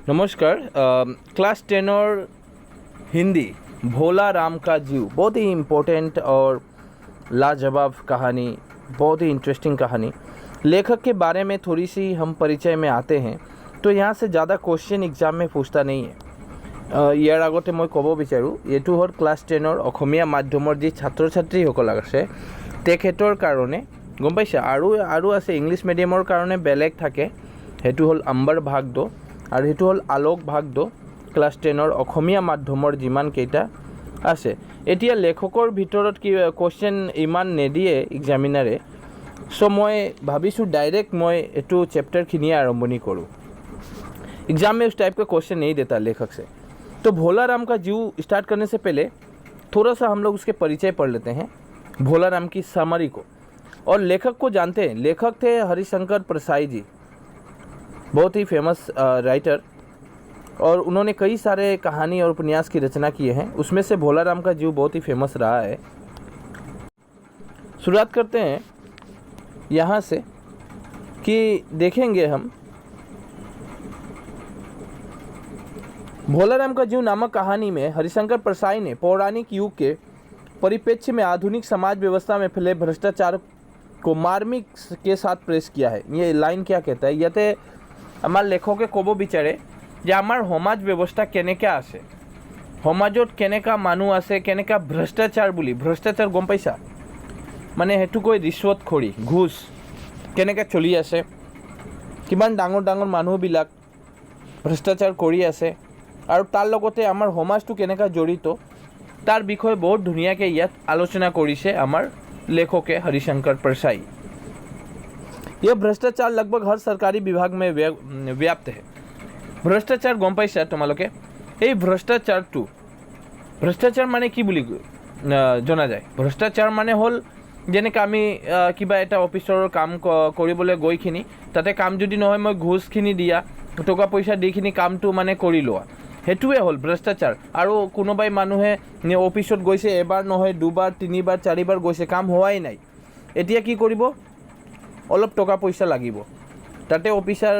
नमस्कार। क्लास 10 और हिंदी भोला राम का जीव बहुत ही इम्पोर्टेंट और लाजवाब कहानी, बहुत ही इंटरेस्टिंग कहानी। लेखक के बारे में थोड़ी सी हम परिचय में आते हैं तो यहाँ से ज़्यादा क्वेश्चन एग्जाम में पूछता नहीं है। ইয়াৰ আগতে মই ক'ব বিচাৰোঁ এইটো হ'ল ক্লাছ 10 অসমীয়া মাধ্যমৰ যি ছাত্ৰ ছাত্ৰীসকল আছে তেখেতৰ কাৰণে গম পাইছে। আৰু আছে ইংলিছ মিডিয়ামৰ কাৰণে বেলেগ থাকে, সেইটো হ'ল আম্বাৰ ভাগ 2 আৰু সেইটো হ'ল আলোক ভাগ 2। ক্লাছ 10 অসমীয়া মাধ্যমৰ যিমান কেইটা আছে, এতিয়া লেখকৰ ভিতৰত কি কুৱেশ্যন ইমান নিদিয়ে এক্সামিনাৰে, চ' মই ভাবিছোঁ ডাইৰেক্ট মই এইটো চেপ্টাৰখিনিয়ে আৰম্ভণি কৰোঁ। एग्जाम में उस टाइप का क्वेश्चन नहीं देता लेखक से। तो भोला राम का जीव स्टार्ट करने से पहले थोड़ा सा हम लोग उसके परिचय पढ़ लेते हैं, भोला राम की समरी को। और लेखक को जानते हैं, लेखक थे हरिशंकर परसाई जी, बहुत ही फेमस राइटर, और उन्होंने कई सारे कहानी और उपन्यास की रचना किए हैं। उसमें से भोला राम का जीव बहुत ही फेमस रहा है। शुरुआत करते हैं यहाँ से कि देखेंगे हम भोला राम का जीव नामक कहानी में हरिशंकर परसाई ने पौराणिक युग के परिप्रेक्ष्य में आधुनिक समाज व्यवस्था में फैले भ्रष्टाचार को मार्मिक के साथ प्रेस किया है। ये लाइन क्या कहता है, याते आमार लेखके कब विचारे जे आमार समाज व्यवस्था केनेका आछे, समाजत केनेका मानुह आछे, केनेका भ्रष्टाचार बुली, भ्रष्टाचार गम पाइसा माने हेतु कय रिश्वतखोरी, घूस केनेका चली आछे, किमान डाঙर डाঙर मानुहबिलाक भ्रष्टाचार करि आछे और तार लगते आमार समाजटो केनेका जड़ित तार विषय बहुत धुनियाके इयात आलोचना करिছে आमार लेखके हरिशंकर परसाई। यह भ्रष्टाचार लगभग हर सरकारी विभाग में व्याप्त है। भ्रष्टाचार गम पाइছা তোমালোকে, এই ভ্রষ্টাচার মানে কি বুলি জনা যায়। ভ্রষ্টাচার মানে হল যেনেকৈ আমি কিবা এটা অফিচৰ কাম কৰিবলৈ গৈখিনি তাতে কাম যদি নহয় মই ঘুচখিনি দিয়া, টকা পইচা দিখিনি কামটো মানে কৰি লোৱা, সেইটোৱে হ'ল ভ্ৰষ্টাচাৰ। আৰু কোনোবাই মানুহে অফিচত গৈছে, এবাৰ নহয় দুবাৰ তিনিবাৰ চাৰিবাৰ গৈছে, কাম হোৱাই নাই, এতিয়া কি কৰিব, অলপ টকা পইচা লাগিব। তাতে অফিচাৰ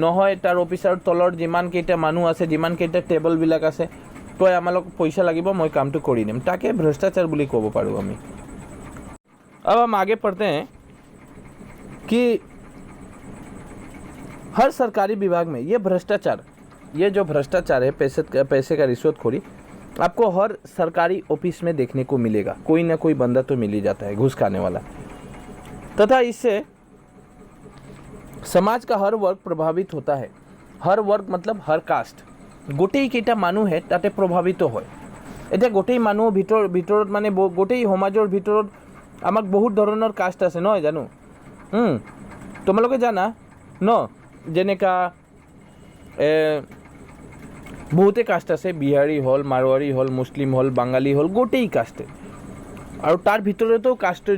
নহয়, তাৰ অফিচাৰ তলৰ যিমানকেইটা মানুহ আছে, যিমানকেইটা টেবলবিলাক আছে, কয় আমালোক পইচা লাগিব, মই কামটো কৰি দিম, তাকে ভ্ৰষ্টাচাৰ বুলি ক'ব পাৰোঁ আমি। अब हम आगे पढ़ते हैं कि हर सरकारी विभाग में ये भ्रष्टाचार, ये जो भ्रष्टाचार है, पैसे का रिश्वतखोरी, आपको हर सरकारी ऑफिस में देखने को मिलेगा। कोई ना कोई बंदा तो मिल ही जाता है घूस खाने वाला, तथा इससे समाज का हर वर्ग प्रभावित होता है। हर वर्ग मतलब हर कास्ट, गोटेई केइटा मानुह है ताते प्रभावित হয়। এতিয়া গোটেই মানুহ ভিতৰত মানে গোটেই সমাজৰ ভিতৰত আমাক বহুত ধৰণৰ কাষ্ট আছে নহয় জানো। তোমালোকে জানা ন, যেনেকা বহুতে কাষ্ট আছে, বিহাৰী হ'ল, মাৰোৱাৰী হ'ল, মুছলিম হ'ল, বাঙালী হ'ল, গোটেই কাষ্টে। আৰু তাৰ ভিতৰতো কাষ্টৰ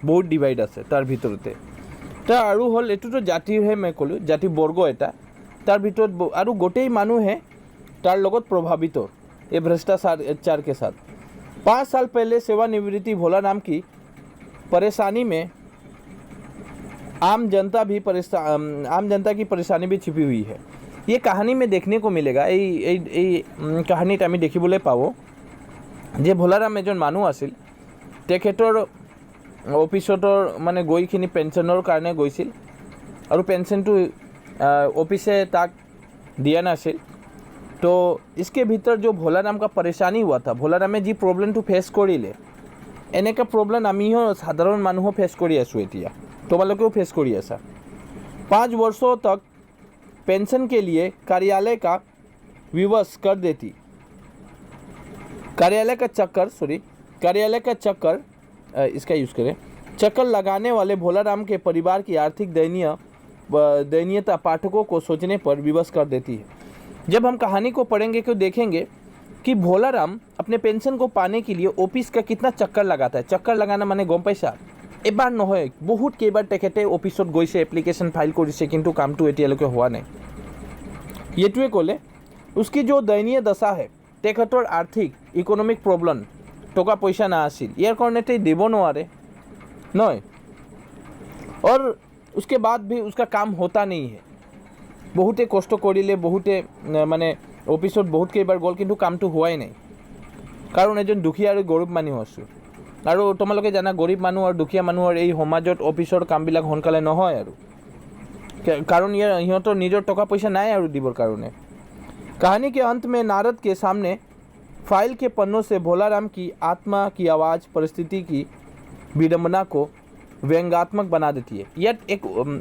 বহুত ডিভাইড আছে তাৰ ভিতৰতে। তাৰ আৰু হ'ল এইটোতো জাতিৰহে মই ক'লোঁ, জাতি বৰ্গ এটা, তাৰ ভিতৰত আৰু গোটেই মানুহে তাৰ লগত प्रभावित ये भ्रष्टाचार के साथ। 5 साल पहले सेवानिवृत्ति भोला राम की परेशानी में आम जनता की परेशानी भी छिपी हुई है। ये कहानी में देखने को मिलेगा। कहानीत आमी देखिबले पाबो जे भोला राम एजन मानुह आसिल, तेखेतर অফিচতৰ মানে গৈখিনি পেঞ্চনৰ কাৰণে গৈছিল আৰু পেঞ্চনটো অফিসে তাক दिया नासिल। तो इसके भीतर जो भोला राम का परेशानी हुआ था, भोला रामे जी प्रॉब्लम टू फेस करिले, এনেকা प्रॉब्लम आमिও साधारण मानुह फेस करि आसो, एतिया তোমালোকেও फेस करि आसा। 5 वर्षों तक पेंशन के लिए कार्यालय का विवश कर देती, कार्यालय का चक्कर लगाने वाले भोला राम के परिवार की आर्थिक दयनीयता पाठकों को सोचने पर विवश कर देती है। जब हम कहानी को पढ़ेंगे तो देखेंगे कि भोला राम अपने पेंशन को पाने के लिए ऑफिस का कितना चक्कर लगाता है। चक्कर लगाना माने गम पाइছা, एबार নহয় बहुत केइबार तेखेते ऑफिसत গৈছে, एप्लिकेशन फाइल কৰিছে, কিন্তু কামটো এতিয়ালৈকে হোৱা নাই। এইটোৱে ক'লে उसकी जो दयनीय दशा है, তেখেতৰ आर्थिक इकोनॉमिक प्रॉब्लम, टका पैसा ना आसिल, ইয়াৰ কাৰণেতে দিব নোৱাৰে নহয়, और उसके बाद भी उसका काम होता नहीं है। বহুতে কষ্ট কৰিলে, বহুতে মানে অফিচত বহুত কেইবাৰ গ'ল, কিন্তু কামটো হোৱাই নাই, কাৰণ এজন দুখীয়া আৰু গৰীব মানুহ আছোঁ। আৰু তোমালোকে জানা গৰীব মানুহ আৰু দুখীয়া মানুহৰ এই সমাজত অফিচৰ কামবিলাক সোনকালে নহয় আৰু, कारण इহঁতৰ নিজৰ टका पैसा নাই আৰু দিবৰ কাৰণে। कहानी के अंत में नारद के सामने फाइल के पन्नों से भोलाराम की आत्मा की आवाज़ परिस्थिति की विडंबना को व्यंग्यात्मक बना देती है।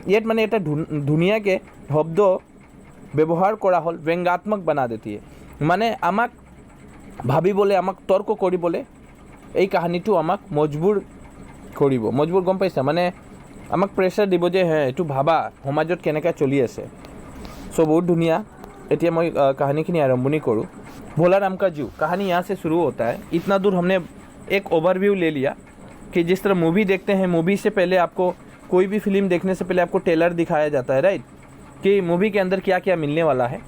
ইয়াত মানে এটা ধুনীয়াকৈ শব্দ ব্যৱহাৰ কৰা হ'ল, ব্যংগাত্মক বনা দেती है। মানে আমাক ভাবিবলৈ, আমাক তৰ্ক কৰিবলৈ এই কাহিনীটো আমাক মজবুৰ কৰিব, মজবুৰ গম পাইছা, মানে আমাক প্ৰেছাৰ দিব যে হে এইটো ভাবা সমাজত কেনেকৈ চলি আছে। সো बहुत ধুনীয়া। এতিয়া मैं कहानी आरंभनी करूँ। भोला राम का जीव कहानी यहाँ से शुरू होता है। इतना दूर हमने एक ओवरव्यू ले लिया कि जिस तरह मूवी देखते हैं, मूवी से पहले आपको कोई भी फिल्म देखने से पहले आपको ट्रेलर दिखाया जाता है, राइट, कि मूवी के अंदर क्या क्या मिलने वाला है।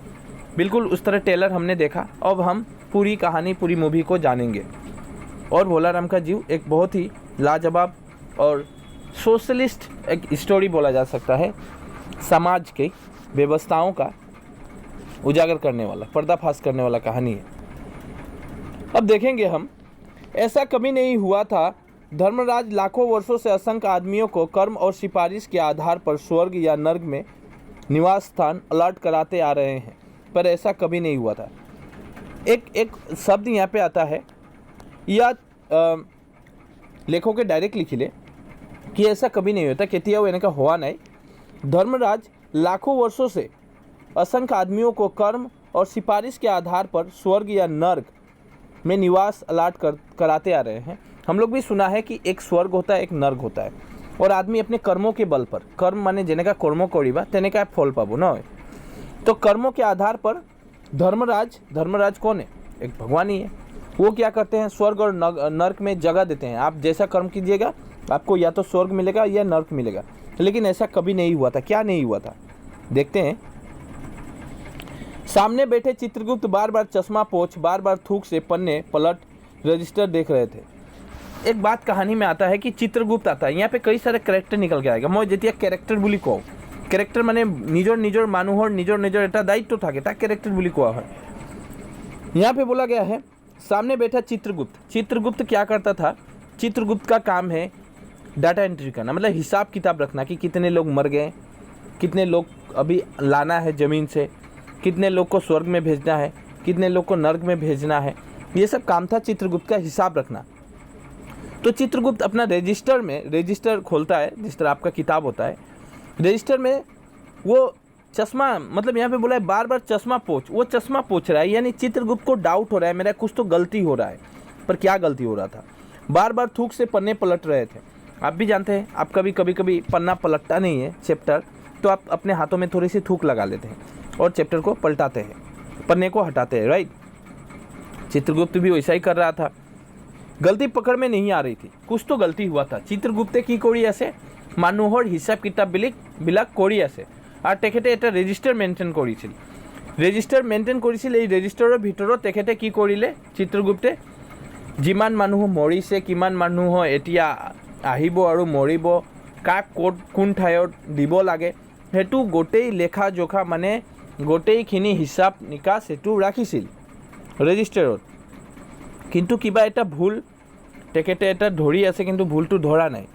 बिल्कुल उस तरह ट्रेलर हमने देखा। अब हम पूरी कहानी, पूरी मूवी को जानेंगे। और भोला राम का जीव एक बहुत ही लाजवाब और सोशलिस्ट एक स्टोरी बोला जा सकता है, समाज के व्यवस्थाओं का उजागर करने वाला, पर्दाफाश करने वाला कहानी है। अब देखेंगे हम। ऐसा कभी नहीं हुआ था। धर्मराज लाखों वर्षों से असंख्य आदमियों को कर्म और सिफारिश के आधार पर स्वर्ग या नर्क में निवास स्थान अलॉट कराते आ रहे हैं, पर ऐसा कभी नहीं हुआ था। एक शब्द यहाँ पे आता है, या लेखों के डायरेक्ट लिखिले कि ऐसा कभी नहीं होता, केतिया एने का हुआ नहीं। धर्मराज लाखों वर्षों से असंख्य आदमियों को कर्म और सिफारिश के आधार पर स्वर्ग या नर्क में निवास अलॉट कराते आ रहे हैं। हम लोग भी सुना है कि एक स्वर्ग होता है, एक नर्क होता है, और आदमी अपने कर्मों के बल पर, कर्म माने जेने का कर्मों करीबा तेने का फल पाबो न। तो कर्मों के आधार पर धर्मराज कौन है? एक भगवान ही है। वो क्या करते हैं? स्वर्ग और नर्क में जगह देते हैं। आप जैसा कर्म कीजिएगा आपको या तो स्वर्ग मिलेगा या नर्क मिलेगा। लेकिन ऐसा कभी नहीं हुआ था। क्या नहीं हुआ था? देखते हैं। सामने बैठे चित्रगुप्त बार बार चश्मा पोंछ, बार बार थूक से पन्ने पलट रजिस्टर देख रहे थे। एक बात कहानी में आता है कि चित्रगुप्त आता है। यहाँ पे कई सारे कैरेक्टर निकल के आएगा। मैं जेतिया कैरेक्टर बुली कहो, कैरेक्टर माने निजर मानुहर निजर एटा दायित्व थाके ता कैरेक्टर बुली कोआ है। यहाँ पे बोला गया है सामने बैठा चित्रगुप्त क्या करता था? चित्रगुप्त का काम है डाटा एंट्री करना, मतलब हिसाब किताब रखना कि कितने लोग मर गए, कितने लोग अभी लाना है ज़मीन से, कितने लोग को स्वर्ग में भेजना है, कितने लोग को नर्क में भेजना है। ये सब काम था चित्रगुप्त का, हिसाब रखना। तो चित्रगुप्त अपना रजिस्टर खोलता है, जिस तरह आपका किताब होता है। रजिस्टर में वो चश्मा, मतलब यहाँ पे बोला है बार बार चश्मा पोंछ, वो चश्मा पोंछ रहा है, यानी चित्रगुप्त को डाउट हो रहा है मेरा कुछ तो गलती हो रहा है। पर क्या गलती हो रहा था? बार बार थूक से पन्ने पलट रहे थे। आप भी जानते हैं, आप कभी पन्ना पलटता नहीं है चैप्टर, तो आप अपने हाथों में थोड़ी सी थूक लगा लेते हैं और चैप्टर को पलटाते हैं, पन्ने को हटाते हैं, राइट। चित्रगुप्त भी वैसा ही कर रहा था। गलती पकड़ में नहीं आ रही थी, कुछ तो गलती हुआ था। चित्रगुप्ते की करी आसे মানুহৰ হিসাব কিতাপবিলাক কৰি আছে আৰু তেখেতে এটা ৰেজিষ্টাৰ মেইনটেইন কৰিছিল। ৰেজিষ্টাৰ মেইনটেইন কৰিছিল। এই ৰেজিষ্টাৰৰ ভিতৰত তেখেতে কি কৰিলে? চিত্ৰগুপ্তে যিমান মানুহ মৰিছে, কিমান মানুহ এতিয়া আহিব আৰু মৰিব, কাক ক'ত কোন ঠাইত দিব লাগে, সেইটো গোটেই লেখা জোখা, মানে গোটেইখিনি হিচাপ নিকাচ সেইটো ৰাখিছিল ৰেজিষ্টাৰত। কিন্তু কিবা এটা ভুল তেখেতে এটা ধৰি আছে, কিন্তু ভুলটো ধৰা নাই।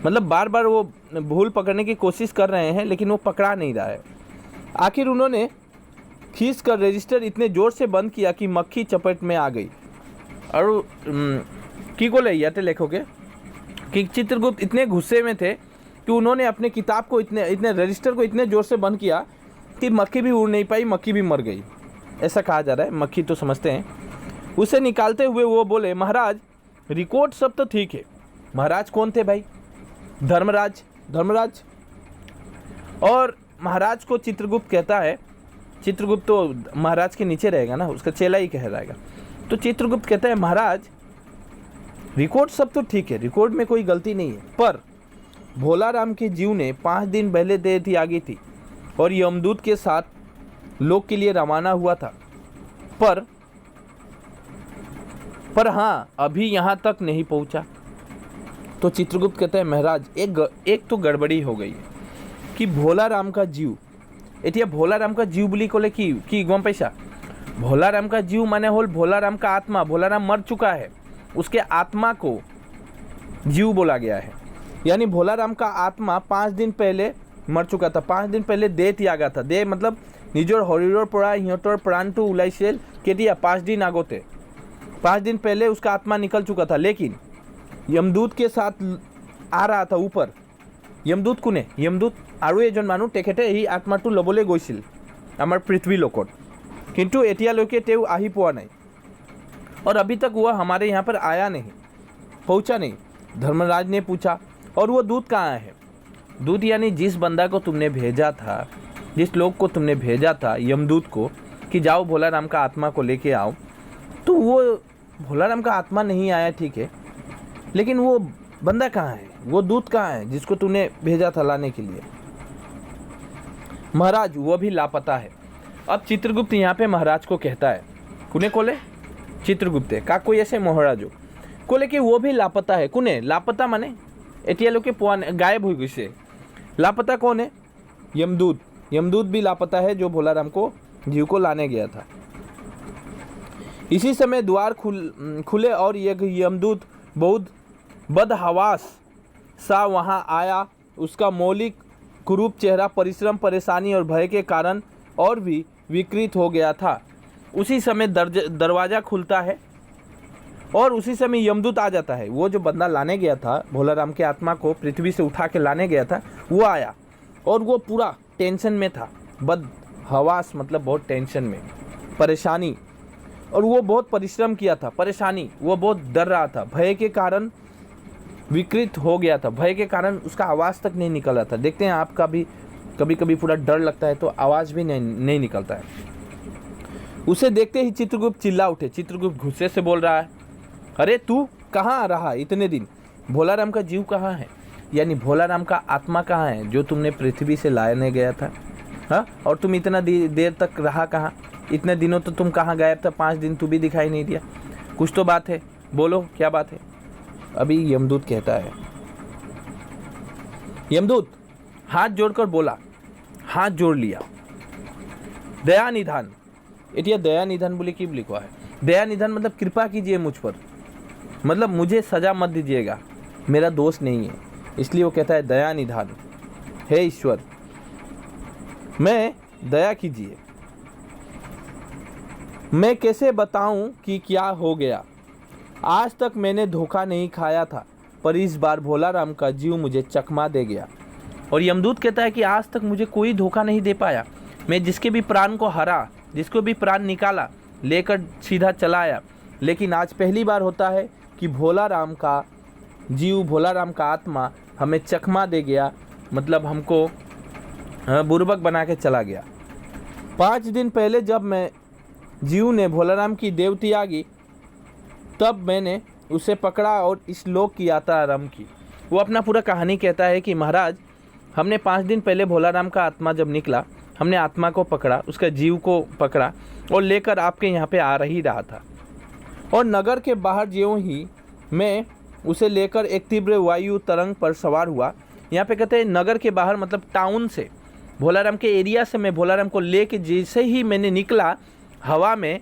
मतलब बार बार वो भूल पकड़ने की कोशिश कर रहे हैं, लेकिन वो पकड़ा नहीं रहा है। आखिर उन्होंने खींच कर रजिस्टर इतने ज़ोर से बंद किया कि मक्खी चपेट में आ गई। और की को ले जाते लेखोगे कि चित्रगुप्त इतने गुस्से में थे कि उन्होंने अपने किताब को इतने रजिस्टर को इतने ज़ोर से बंद किया कि मक्खी भी उड़ नहीं पाई, मक्खी भी मर गई, ऐसा कहा जा रहा है। मक्खी तो समझते हैं। उसे निकालते हुए वो बोले, महाराज रिकॉर्ड सब तो ठीक है। महाराज कौन थे भाई? धर्मराज। और महाराज को चित्रगुप्त कहता है, चित्रगुप्त तो महाराज के नीचे रहेगा ना, उसका चेला ही कह रहेगा। तो चित्रगुप्त कहता है, महाराज रिकॉर्ड सब तो ठीक है, रिकॉर्ड में कोई गलती नहीं है, पर भोला राम के जीव ने 5 दिन पहले देह त्यागी थी और यमदूत के साथ लोक के लिए रवाना हुआ था, पर हाँ अभी यहाँ तक नहीं पहुँचा। तो चित्रगुप्त कहता है, महाराज एक तो गड़बड़ी हो गई है कि भोला राम का जीव এতিয়া ভোলারামকা জিউ বুলি ক'লে কি গম পাইছা? भोलाराम का जीव माने होल भोलाराम का आत्मा। भोलाराम मर चुका है, उसके आत्मा को जीव बोला गया है। यानी भोलाराम का आत्मा 5 दिन पहले मर चुका था। 5 दिन पहले देह त्यागा था। देह मतलब निजर शरीर পৰা সিহঁতৰ প্ৰাণটো ওলাইছিল কেতিয়া? 5 दिन আগতে। 5 दिन पहले उसका आत्मा निकल चुका था, लेकिन यमदूत के साथ आ रहा था ऊपर। यमदूत कोने? यमदूत আৰু এজন মানুহ, তেখেতে এই আত্মাটো ল'বলৈ গৈছিল আমাৰ পৃথ्वी লোকত, किंतु एतियाলৈকে तेव आही पोआ नहीं, और अभी तक वह हमारे यहाँ पर आया नहीं, पहुँचा नहीं। धर्मराज ने पूछा, और वो दूत कहाँ है? दूत यानी जिस बंदा को तुमने भेजा था, जिस लोग को तुमने भेजा था, यमदूत को, कि जाओ भोलाराम का आत्मा को लेके आओ, तो वो भोलाराम का आत्मा नहीं आया, ठीक है, लेकिन वो बंदा कहाँ है? वो दूत कहाँ है जिसको तुमने भेजा था लाने के लिए? महाराज वो भी लापता है। अब चित्रगुप्त यहाँ पे महाराज को कहता है, कुने कोले? चित्रगुप्त का कोई ऐसे महाराजो कोले कि वो भी लापता है। कुने लापता माने एतियालोके पोआ गायब हो गई। लापता कौन है? यमदूत। यमदूत भी लापता है, जो भोलाराम को जीव को लाने गया था। इसी समय द्वार खुले और यह यमदूत बहुत बदहवास सा वहाँ आया। उसका मौलिक कुरूप चेहरा परिश्रम, परेशानी और भय के कारण और भी विकृत हो गया था। उसी समय दरवाज़ा खुलता है और उसी समय यमदूत आ जाता है। वो जो बंदा लाने गया था, भोलाराम के आत्मा को पृथ्वी से उठा के लाने गया था, वो आया और वो पूरा टेंशन में था। बदहवास मतलब बहुत टेंशन में, परेशानी, और वो बहुत परिश्रम किया था। परेशानी, वो बहुत डर रहा था। भय के कारण विकृत हो गया था। भय के कारण उसका आवाज़ तक नहीं निकल रहा था। देखते हैं आपका भी कभी कभी पूरा डर लगता है तो आवाज़ भी नहीं निकलता है। उसे देखते ही चित्रगुप्त चिल्ला उठे। चित्रगुप्त गुस्से से बोल रहा है, अरे तू कहाँ रहा इतने दिन? भोलाराम का जीव कहाँ है? यानी भोलाराम का आत्मा कहाँ है जो तुमने पृथ्वी से लाने गया था? हाँ, और तुम इतना देर तक रहा कहाँ? इतने दिनों तो तुम कहाँ गायब था? 5 दिन तू भी दिखाई नहीं दिया। कुछ तो बात है, बोलो क्या बात है? अभी यमदूत कहता है। यमदूत हाथ जोड़कर बोला, हाथ जोड़ लिया। दया निधान। एटिया दया निधान बोले की लिखा है। दया निधान मतलब कृपा कीजिए मुझ पर, मतलब मुझे सजा मत दीजिएगा, मेरा दोष नहीं है, इसलिए वो कहता है दया निधान। हे ईश्वर, मैं दया कीजिए। मैं कैसे बताऊं कि क्या हो गया? आज तक मैंने धोखा नहीं खाया था, पर इस बार भोलाराम का जीव मुझे चकमा दे गया। और यमदूत कहता है कि आज तक मुझे कोई धोखा नहीं दे पाया। मैं जिसके भी प्राण को हरा, जिसको भी प्राण निकाला, लेकर सीधा चला आया, लेकिन आज पहली बार होता है कि भोलाराम का जीव, भोलाराम का आत्मा हमें चकमा दे गया, मतलब हमको बुर्बक बना के चला गया। 5 दिन पहले जब मैं जीव ने भोलाराम की देव त्यागी, तब मैंने उसे पकड़ा और इस लोक की यात्रा आरंभ की। वो अपना पूरा कहानी कहता है कि महाराज, हमने 5 दिन पहले भोलाराम का आत्मा जब निकला, हमने आत्मा को पकड़ा, उसका जीव को पकड़ा और लेकर आपके यहाँ पे आ ही रहा था। और नगर के बाहर ज्यों ही मैं उसे लेकर एक तीव्र वायु तरंग पर सवार हुआ। यहाँ पे कहते हैं नगर के बाहर मतलब टाउन से, भोलाराम के एरिया से मैं भोलाराम को लेके जैसे ही मैंने निकला, हवा में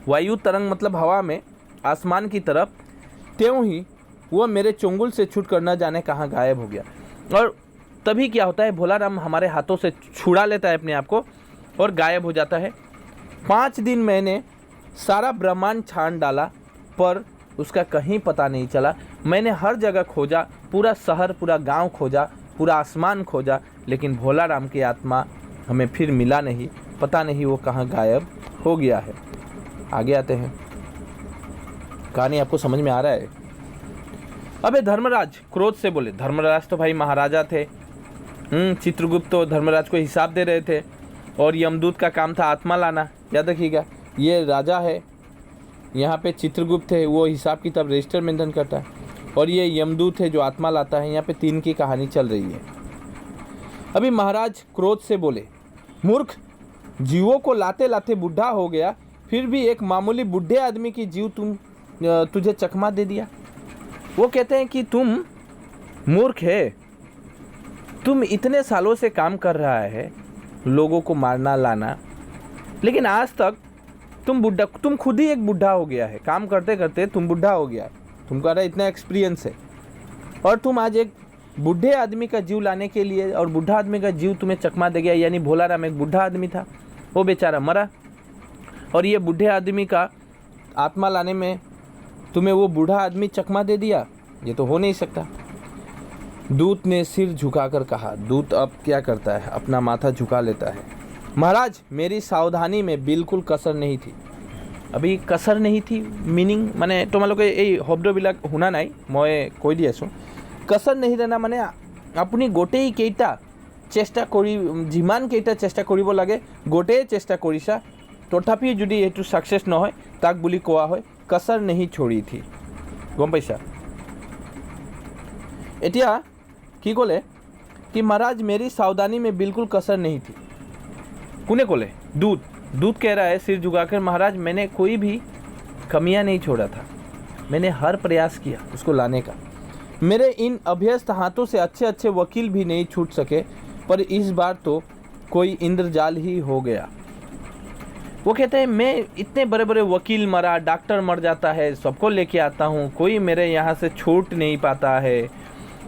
वायु तरंग मतलब हवा में आसमान की तरफ, त्यों ही वह मेरे चुंगल से छूट कर न जाने कहाँ गायब हो गया। और तभी क्या होता है, भोलाराम हमारे हाथों से छुड़ा लेता है अपने आप को और गायब हो जाता है। 5 दिन मैंने सारा ब्रह्मांड छान डाला, पर उसका कहीं पता नहीं चला। मैंने हर जगह खोजा, पूरा शहर, पूरा गांव खोजा, पूरा आसमान खोजा, लेकिन भोलाराम की आत्मा हमें फिर मिला नहीं। पता नहीं वो कहाँ गायब हो गया है। आगे आते हैं, कहानी आपको समझ में आ रहा है? अबे धर्मराज क्रोध से बोले। धर्मराज तो भाई महाराजा थे। चित्रगुप्त तो धर्मराज को हिसाब दे रहे थे और यमदूत का काम था आत्मा लाना। याद रखिएगा, ये राजा है, यहाँ पे चित्रगुप्त है, वो हिसाब किताब रजिस्टर मेंटेन करता है, और ये यमदूत है जो आत्मा लाता है। यहाँ पे 3 की कहानी चल रही है। अभी महाराज क्रोध से बोले, मूर्ख, जीवों को लाते लाते बुढ़ा हो गया, फिर भी एक मामूली बुढ़े आदमी की जीव तुझे चकमा दे दिया। वो कहते हैं कि तुम मूर्ख है, तुम इतने सालों से काम कर रहा है, लोगों को मारना लाना, लेकिन आज तक तुम खुद ही एक बुढ़ा हो गया है, काम करते करते तुम बुढ़ा हो गया, तुम्हारा इतना एक्सपीरियंस है, और तुम आज एक बूढ़े आदमी का जीव लाने के लिए, और बूढ़ा आदमी का जीव तुम्हें चकमा दे गया। यानी भोला राम एक बूढ़ा आदमी था, वो बेचारा मरा, और ये बूढ़े आदमी का आत्मा लाने में तुम्हें वो बूढ़ा आदमी चकमा दे दिया, ये तो हो नहीं सकता। दूत ने सिर झुकाकर कहा। दूत अब क्या करता है, अपना माथा झुका लेता है। महाराज, मेरी सावधानी में बिल्कुल कसर नहीं थी। अभी कसर नहीं थी मीनिंग माने তোমালোকে এই শব্দবিলাক শুনা নাই, মই কৈ দি আছোঁ। कसर नहीं रहना माने আপুনি গোটেই কেইটা চেষ্টা কৰি, যিমান কেইটা চেষ্টা কৰিব লাগে গোটেই চেষ্টা কৰিছা, তথাপি যদি এইটো সাকসেস নহয় তাক বুলি কোৱা হয় कसर नहीं छोड़ी थी। গম পাইছা? এতিয়া কি ক'লে कि महाराज मेरी सावधानी में बिल्कुल कसर नहीं थी। कोने कोले? दूत कह रहा है सिर झुकाकर, महाराज मैंने कोई भी कमियां नहीं छोड़ा था, मैंने हर प्रयास किया उसको लाने का। मेरे इन अभ्यस्त हाथों से अच्छे अच्छे वकील भी नहीं छूट सके, पर इस बार तो कोई इंद्रजाल ही हो गया। वो कहते हैं मैं इतने बड़े बड़े वकील मरा, डॉक्टर मर जाता है, सबको लेके आता हूँ, कोई मेरे यहाँ से छूट नहीं पाता है,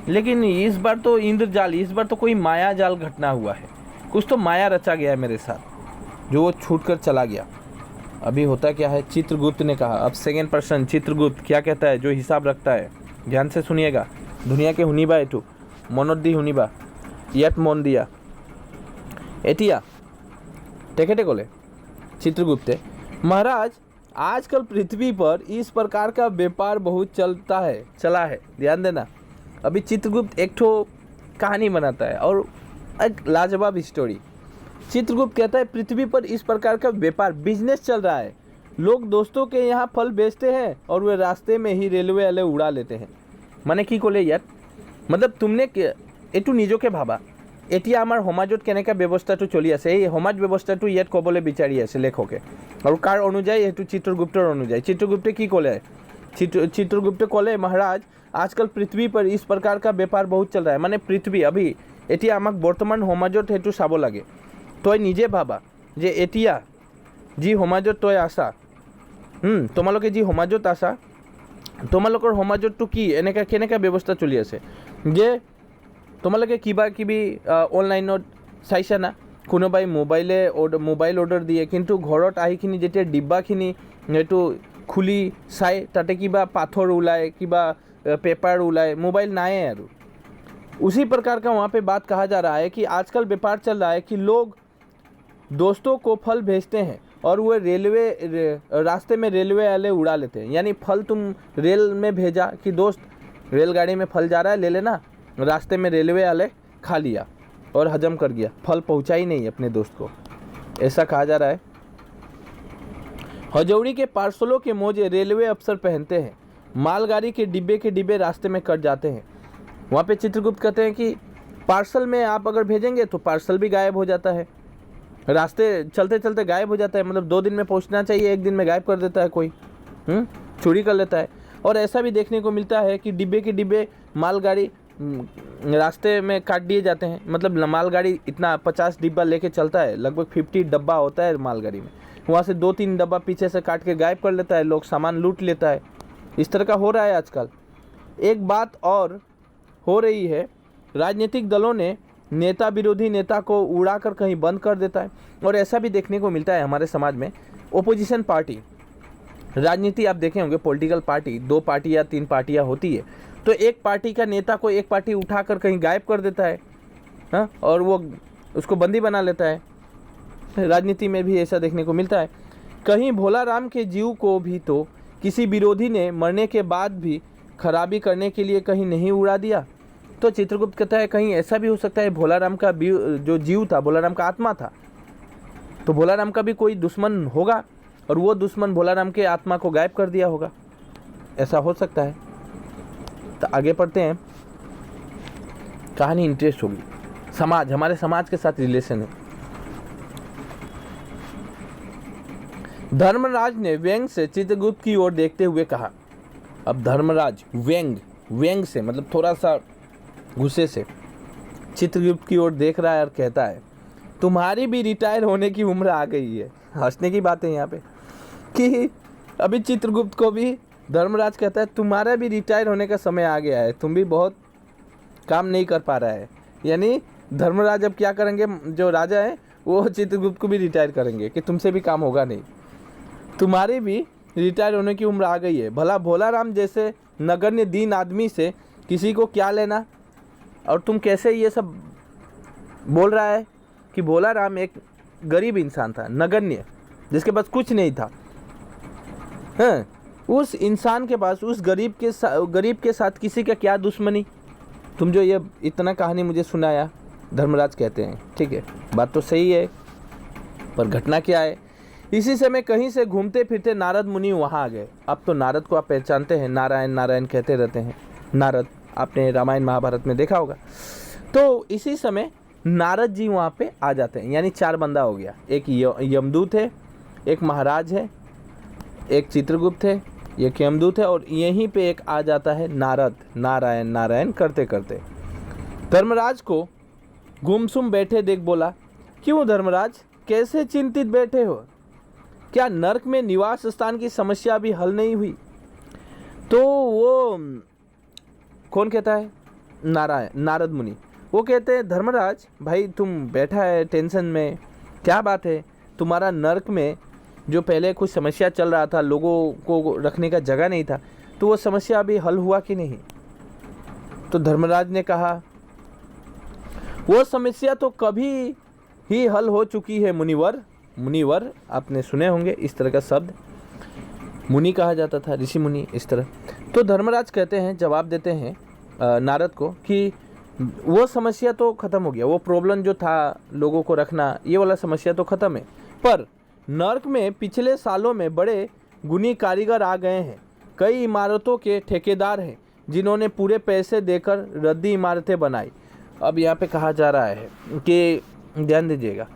लेकिन इस बार तो इंद्रजाल, इस बार तो कोई माया जाल घटना हुआ है, कुछ तो माया रचा गया है मेरे साथ, जो वो छूट कर चला गया। अभी होता क्या है, चित्रगुप्त ने कहा। अब सेकेंड पर्सन चित्रगुप्त क्या कहता है, जो हिसाब रखता है, ध्यान से सुनिएगा। दुनिया के हुनिबा एटू मनत दी हुनिबा, यात मन दिया। एटिया तेखेते कोले चित्रगुप्ते, महाराज आजकल पृथ्वी पर इस प्रकार का व्यापार बहुत चला है। ध्यान देना, अभी चित्रगुप्त एक ठो कहानी बनाता है और एक लाजवाब स्टोरी। चित्रगुप्त कहता है पृथ्वी पर इस प्रकार का व्यापार, बिजनेस चल रहा है। लोग दोस्तों के यहाँ फल बेचते हैं और वे रास्ते में ही रेलवे वाले उड़ा लेते हैं। माने की कोले यार, मतलब तुमने एटू निजके भाबा এতিয়া আমাৰ সমাজত কেনেকা ব্যৱস্থাটো চলি আছে, এই সমাজ ব্যৱস্থাটো ইয়াত ক'বলৈ বিচাৰি আছে লেখকে। আৰু কাৰ অনুযায়ী, এইটো চিত্ৰগুপ্তৰ অনুযায়ী। चित्रगुप्त की कोले, चित्रगुप्त कोले, महाराज आजकल पृथ्वी पर इस प्रकार का व्यापार बहुत चल रहा है। माने पृथ्वी अभी এতিয়া আমাক বৰ্তমান সমাজত সেইটো চাব লাগে। তই নিজে ভাবা যে এতিয়া যি সমাজত তই আছা, তোমালোকে যি সমাজত আছা, তোমালোকৰ সমাজতটো কি এনেকা কেনেকা ব্যৱস্থা চলি আছে যে তোমালোকে কিবা কিবি অনলাইনত চাইছা না, কোনোবাই মোবাইল অৰ্ডাৰ দিয়ে, কিন্তু ঘৰত আহিখিনি যেতিয়া ডিব্বাখিনি সেইটো খুলি চাই তাতে কিবা পাথৰ ওলায়, কিবা पेपर उलाए, मोबाइल ना है यार। उसी प्रकार का वहाँ पे बात कहा जा रहा है कि आजकल व्यापार चल रहा है कि लोग दोस्तों को फल भेजते हैं और वो रास्ते में रेलवे वाले उड़ा लेते हैं। यानी फल तुम रेल में भेजा कि दोस्त रेलगाड़ी में फल जा रहा है ले लेना, रास्ते में रेलवे वाले खा लिया और हजम कर गया, फल पहुँचा ही नहीं अपने दोस्त को, ऐसा कहा जा रहा है। हजौड़ी के पार्सलों के मोजे रेलवे अफसर पहनते हैं, मालगाड़ी के डिब्बे रास्ते में कट जाते हैं। वहाँ पे चित्रगुप्त कहते हैं कि पार्सल में आप अगर भेजेंगे तो पार्सल भी गायब हो जाता है, रास्ते चलते चलते गायब हो जाता है। मतलब 2 दिन में पहुँचना चाहिए, 1 दिन में गायब कर देता है कोई, चोरी कर लेता है। और ऐसा भी देखने को मिलता है कि डिब्बे के डिब्बे मालगाड़ी रास्ते में काट दिए जाते हैं। मतलब मालगाड़ी इतना 50 डिब्बा लेके चलता है, लगभग 50 डब्बा होता है मालगाड़ी में, वहाँ से 2-3 डब्बा पीछे से काट के गायब कर लेता है, लोग सामान लूट लेता है। इस तरह का हो रहा है आजकल। एक बात और हो रही है, राजनीतिक दलों ने नेता विरोधी नेता को उड़ाकर कहीं बंद कर देता है। और ऐसा भी देखने को मिलता है हमारे समाज में, ओपोजिशन पार्टी, राजनीति आप देखे होंगे, पॉलिटिकल पार्टी 2 पार्टी या 3 पार्टियां होती है, तो एक पार्टी का नेता को एक पार्टी उठाकर कहीं गायब कर देता है, हाँ, और वो उसको बंदी बना लेता है। राजनीति में भी ऐसा देखने को मिलता है। कहीं भोला राम के जीव को भी तो किसी विरोधी ने मरने के बाद भी खराबी करने के लिए कहीं नहीं उड़ा दिया। तो चित्रगुप्त कहता है कहीं ऐसा भी हो सकता है भोला राम का जो जीव था, भोला राम का आत्मा था, तो भोला राम का भी कोई दुश्मन होगा और वो दुश्मन भोला राम के आत्मा को गायब कर दिया होगा, ऐसा हो सकता है। तो आगे पढ़ते हैं, कहानी इंटरेस्ट होगी। समाज, हमारे समाज के साथ रिलेशन है। धर्मराज ने व्यंग से चित्रगुप्त की ओर देखते हुए कहा। अब धर्मराज व्यंग से मतलब थोड़ा सा गुस्से से चित्रगुप्त की ओर देख रहा है और कहता है तुम्हारी भी रिटायर होने की उम्र आ गई है। हंसने की बात है यहाँ पे कि अभी चित्रगुप्त को भी धर्मराज कहता है तुम्हारा भी रिटायर होने का समय आ गया है, तुम भी बहुत काम नहीं कर पा रहा है। यानी धर्मराज अब क्या करेंगे, जो राजा है वो चित्रगुप्त को भी रिटायर करेंगे कि तुमसे भी काम होगा नहीं, तुम्हारी भी रिटायर होने की उम्र आ गई है। भला भोला राम जैसे नगण्य दीन आदमी से किसी को क्या लेना, और तुम कैसे ये सब बोल रहा है कि भोला राम एक गरीब इंसान था, नगण्य, जिसके पास कुछ नहीं था। हाँ, उस इंसान के पास, उस गरीब के साथ किसी का क्या दुश्मनी, तुम जो ये इतना कहानी मुझे सुनाया। धर्मराज कहते हैं ठीक है, बात तो सही है, पर घटना क्या है। इसी समय कहीं से घूमते फिरते नारद मुनि वहाँ आ गए। अब तो नारद को आप पहचानते हैं, नारायण नारायण कहते रहते हैं नारद, आपने रामायण महाभारत में देखा होगा। तो इसी समय नारद जी वहाँ पे आ जाते हैं, यानी 4 बंदा हो गया। एक यमदूत है, एक महाराज है, एक चित्रगुप्त है, एक यमदूत है, और यहीं पे एक आ जाता है नारद, नारायण नारायण करते करते। धर्मराज को गुमसुम बैठे देख बोला, क्यों धर्मराज, कैसे चिंतित बैठे हो? क्या नरक में निवास स्थान की समस्या अभी हल नहीं हुई? तो वो कौन कहता है? नारद मुनि। वो कहते हैं धर्मराज भाई तुम बैठा है टेंशन में, क्या बात है? तुम्हारा नरक में जो पहले कुछ समस्या चल रहा था, लोगों को रखने का जगह नहीं था, तो वो समस्या अभी हल हुआ कि नहीं? तो धर्मराज ने कहा वो समस्या तो कभी ही हल हो चुकी है मुनिवर। मुनिवर आपने सुने होंगे, इस तरह का शब्द मुनि कहा जाता था, ऋषि मुनि इस तरह। तो धर्मराज कहते हैं, जवाब देते हैं नारद को कि वो समस्या तो ख़त्म हो गया, वो प्रॉब्लम जो था लोगों को रखना, ये वाला समस्या तो ख़त्म है, पर नर्क में पिछले सालों में बड़े गुणी कारीगर आ गए हैं। कई इमारतों के ठेकेदार हैं जिन्होंने पूरे पैसे देकर रद्दी इमारतें बनाई। अब यहाँ पे कहा जा रहा है कि ध्यान दीजिएगा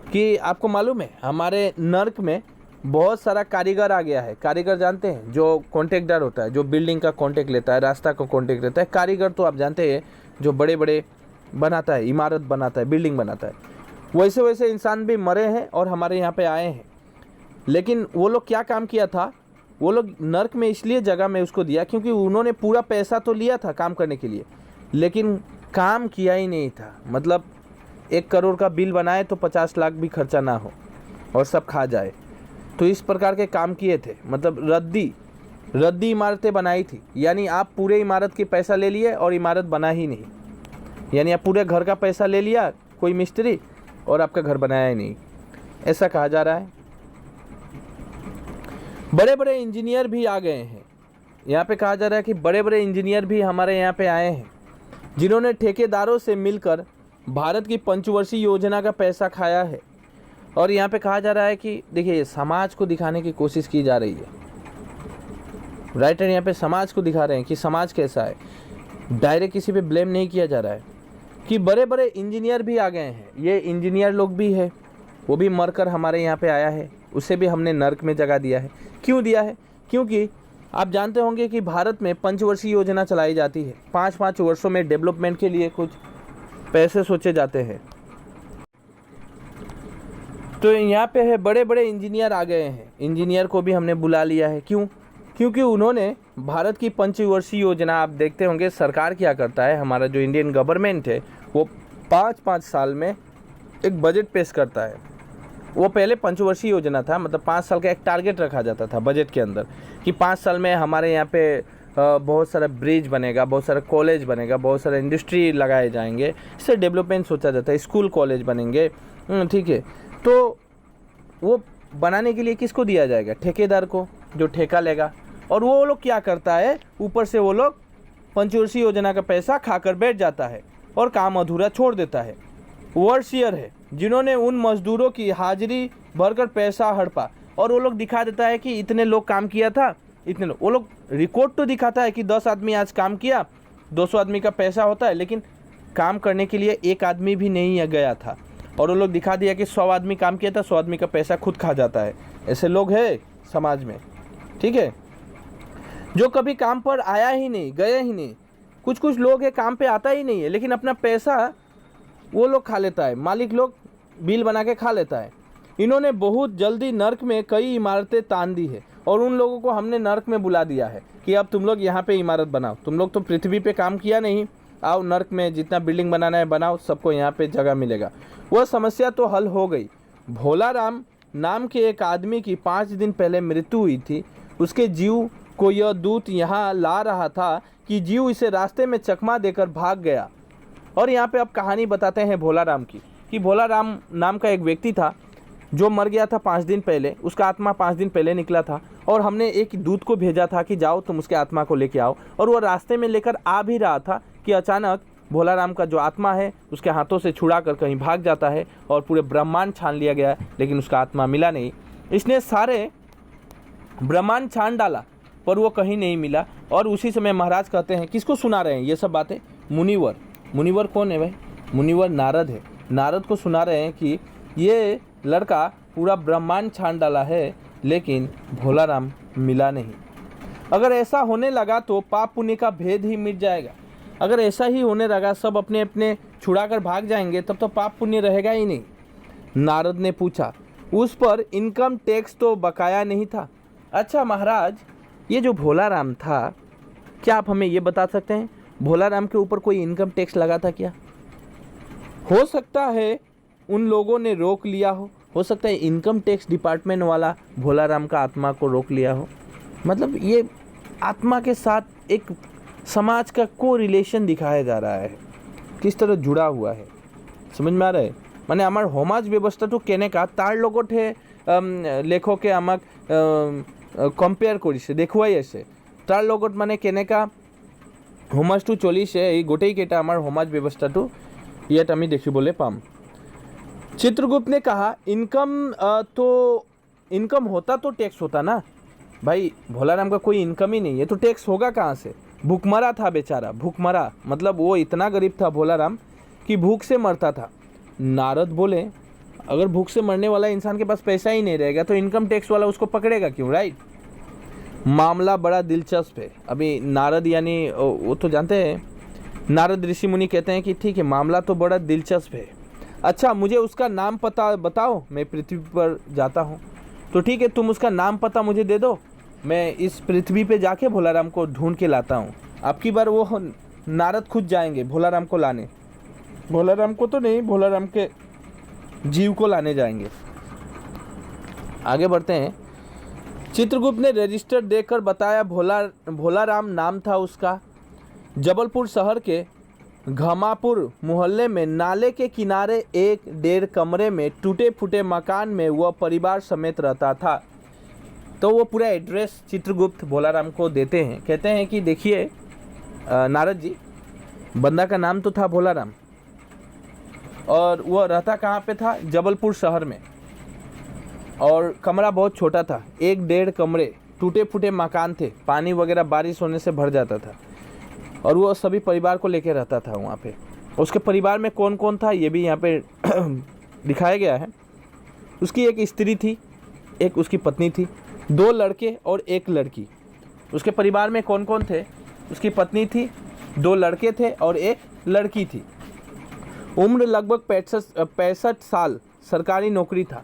कि आपको मालूम है हमारे नर्क में बहुत सारा कारीगर आ गया है। कारीगर जानते हैं, जो कॉन्ट्रैक्टर होता है, जो बिल्डिंग का कॉन्ट्रैक्ट लेता है, रास्ता का कॉन्ट्रैक्ट लेता है। कारीगर तो आप जानते हैं जो बड़े बड़े बनाता है, इमारत बनाता है, बिल्डिंग बनाता है। वैसे वैसे इंसान भी मरे हैं और हमारे यहाँ पे आए हैं। लेकिन वो लोग क्या काम किया था, वो लोग नर्क में इसलिए जगह में उसको दिया क्योंकि उन्होंने पूरा पैसा तो लिया था काम करने के लिए, लेकिन काम किया ही नहीं था। मतलब 1 करोड़ का बिल बनाए तो 50 लाख भी खर्चा ना हो और सब खा जाए, तो इस प्रकार के काम किए थे। मतलब रद्दी इमारतें बनाई थी, यानी आप पूरे इमारत के पैसा ले लिए और इमारत बना ही नहीं। यानी आप पूरे घर का पैसा ले लिया कोई मिस्त्री और आपका घर बनाया ही नहीं, ऐसा कहा जा रहा है। बड़े बड़े इंजीनियर भी आ गए हैं। यहाँ पे कहा जा रहा है कि बड़े बड़े इंजीनियर भी हमारे यहाँ पे आए हैं जिन्होंने ठेकेदारों से मिलकर भारत की पंचवर्षीय योजना का पैसा खाया है। और यहाँ पे कहा जा रहा है कि देखिए समाज को दिखाने की कोशिश की जा रही है। राइटर यहाँ पे समाज को दिखा रहे हैं कि समाज कैसा है। डायरेक्ट किसी पे ब्लेम नहीं किया जा रहा है कि बड़े बड़े इंजीनियर भी आ गए हैं। ये इंजीनियर लोग भी है, वो भी मरकर हमारे यहाँ पे आया है, उसे भी हमने नर्क में जगह दिया है। क्यों दिया है? क्योंकि आप जानते होंगे कि भारत में पंचवर्षीय योजना चलाई जाती है। 5-5 वर्षों में डेवलपमेंट के लिए कुछ पैसे सोचे जाते हैं। तो यहाँ पे है बड़े बड़े इंजीनियर आ गए हैं, इंजीनियर को भी हमने बुला लिया है। क्यों? क्योंकि उन्होंने भारत की पंचवर्षीय योजना, आप देखते होंगे सरकार क्या करता है, हमारा जो इंडियन गवर्नमेंट है वो 5-5 साल में एक बजट पेश करता है। वो पहले पंचवर्षीय योजना था, मतलब 5 साल का एक टारगेट रखा जाता था बजट के अंदर कि 5 साल में हमारे यहाँ पे बहुत सारा ब्रिज बनेगा, बहुत सारा कॉलेज बनेगा, बहुत सारा इंडस्ट्री लगाए जाएंगे, इससे डेवलपमेंट सोचा जाता है, स्कूल कॉलेज बनेंगे। ठीक है, तो वो बनाने के लिए किसको दिया जाएगा? ठेकेदार को, जो ठेका लेगा। और वो लोग क्या करता है, ऊपर से वो लोग पंचवर्षीय योजना का पैसा खाकर बैठ जाता है और काम अधूरा छोड़ देता है। ओवरसीयर है जिन्होंने उन मजदूरों की हाजिरी भरकर पैसा हड़पा, और वो लोग दिखा देता है कि इतने लोग काम किया था, इतने लोग। वो लोग रिकॉर्ड तो दिखाता है कि 10 आदमी आज काम किया, 200 आदमी का पैसा होता है, लेकिन काम करने के लिए 1 आदमी भी नहीं गया था। और वो लोग दिखा दिया कि 100 आदमी काम किया था, 100 आदमी का पैसा खुद खा जाता है। ऐसे लोग हैं समाज में, ठीक है, जो कभी काम पर आया ही नहीं, गया ही नहीं। कुछ लोग हैं काम पे आता ही नहीं है, लेकिन अपना पैसा वो लोग खा लेता है, मालिक लोग बिल बना के खा लेता है। इन्होंने बहुत जल्दी नर्क में कई इमारतें तान दी है और उन लोगों को हमने नर्क में बुला दिया है कि अब तुम लोग यहाँ पे इमारत बनाओ, तुम लोग तो पृथ्वी पे काम किया नहीं, आओ नर्क में जितना बिल्डिंग बनाना है बनाओ, सबको यहाँ पे जगह मिलेगा। वह समस्या तो हल हो गई। भोलाराम नाम के एक आदमी की 5 दिन पहले मृत्यु हुई थी। उसके जीव को यह दूत यहाँ ला रहा था कि जीव इसे रास्ते में चकमा देकर भाग गया। और यहाँ पे अब कहानी बताते हैं भोलाराम की, कि भोलाराम नाम का एक व्यक्ति था जो मर गया था 5 दिन पहले। उसका आत्मा 5 दिन पहले निकला था और हमने एक दूत को भेजा था कि जाओ तुम उसके आत्मा को लेके आओ। और वो रास्ते में लेकर आ भी रहा था कि अचानक भोलाराम का जो आत्मा है उसके हाथों से छुड़ा कर कहीं भाग जाता है और पूरे ब्रह्मांड छान लिया गया, लेकिन उसका आत्मा मिला नहीं। इसने सारे ब्रह्मांड छान डाला पर वो कहीं नहीं मिला। और उसी समय महाराज कहते हैं, किसको सुना रहे हैं ये सब बातें? मुनिवर। मुनिवर कौन है भाई? मुनिवर नारद है। नारद को सुना रहे हैं कि ये लड़का पूरा ब्रह्मांड छान डाला है लेकिन भोलाराम मिला नहीं। अगर ऐसा होने लगा तो पाप पुण्य का भेद ही मिट जाएगा। अगर ऐसा ही होने लगा, सब अपने अपने छुड़ा कर भाग जाएंगे, तब तो पाप पुण्य रहेगा ही नहीं। नारद ने पूछा, उस पर इनकम टैक्स तो बकाया नहीं था? अच्छा महाराज, ये जो भोलाराम था, क्या आप हमें ये बता सकते हैं भोलाराम के ऊपर कोई इनकम टैक्स लगा था क्या? हो सकता है उन लोगों ने रोक लिया हो सकता है इनकम टैक्स डिपार्टमेंट वाला भोलाराम का आत्मा को रोक लिया हो। मतलब ये आत्मा के साथ एक समाज का को रिलेशन दिखाया जा रहा है, किस तरह जुड़ा हुआ है, समझ में आ रहा है? माने आमार समाज व्यवस्था तो केनेका तार लगते लेखके आमाक कम्पेयर करिছে देखुवाई आछे तार लगत माने केनेका समाजटो चलिছে এই गोटेইकेटा आमार समाज व्यवस्थाटो ইয়াত आमी देखिबले पाम। चित्रगुप्त ने कहा, इनकम होता तो टैक्स होता ना भाई। भोलाराम का कोई इनकम ही नहीं है तो टैक्स होगा कहाँ से? भूखमरा था बेचारा, भूखमरा मतलब वो इतना गरीब था भोलाराम कि भूख से मरता था। नारद बोले, अगर भूख से मरने वाला इंसान के पास पैसा ही नहीं रहेगा तो इनकम टैक्स वाला उसको पकड़ेगा क्यों, राइट? मामला बड़ा दिलचस्प है। अभी नारद यानी वो तो जानते हैं, नारद ऋषि मुनि कहते हैं कि ठीक है मामला तो बड़ा दिलचस्प है, अच्छा मुझे उसका नाम पता बताओ, मैं पृथ्वी पर जाता हूँ। तो ठीक है, तुम उसका नाम पता मुझे दे दो, मैं इस पृथ्वी पे जाके भोलाराम को ढूंढ के लाता हूँ। अब की बार वो नारद खुद जाएंगे भोलाराम को लाने, भोलाराम को तो नहीं, भोलाराम के जीव को लाने जाएंगे। आगे बढ़ते हैं। चित्रगुप्त ने रजिस्टर देखकर बताया, भोलाराम नाम था उसका। जबलपुर शहर के घमापुर मोहल्ले में नाले के किनारे 1-1.5 कमरे में टूटे फूटे मकान में वह परिवार समेत रहता था। तो वो पूरा एड्रेस चित्रगुप्त भोलाराम को देते हैं, कहते हैं कि देखिए नारद जी, बंदा का नाम तो था भोलाराम और वह रहता कहाँ पे था? जबलपुर शहर में। और कमरा बहुत छोटा था, 1-1.5 कमरे, टूटे फूटे मकान थे, पानी वगैरह बारिश होने से भर जाता था और वो सभी परिवार को लेकर रहता था वहाँ पे। उसके परिवार में कौन कौन था ये भी यहाँ पे दिखाया गया है। उसकी एक स्त्री थी, एक उसकी पत्नी थी, 2 लड़के और 1 लड़की। उसके परिवार में कौन कौन थे? उसकी पत्नी थी, 2 लड़के थे और 1 लड़की थी। उम्र लगभग 65 साल, सरकारी नौकरी था।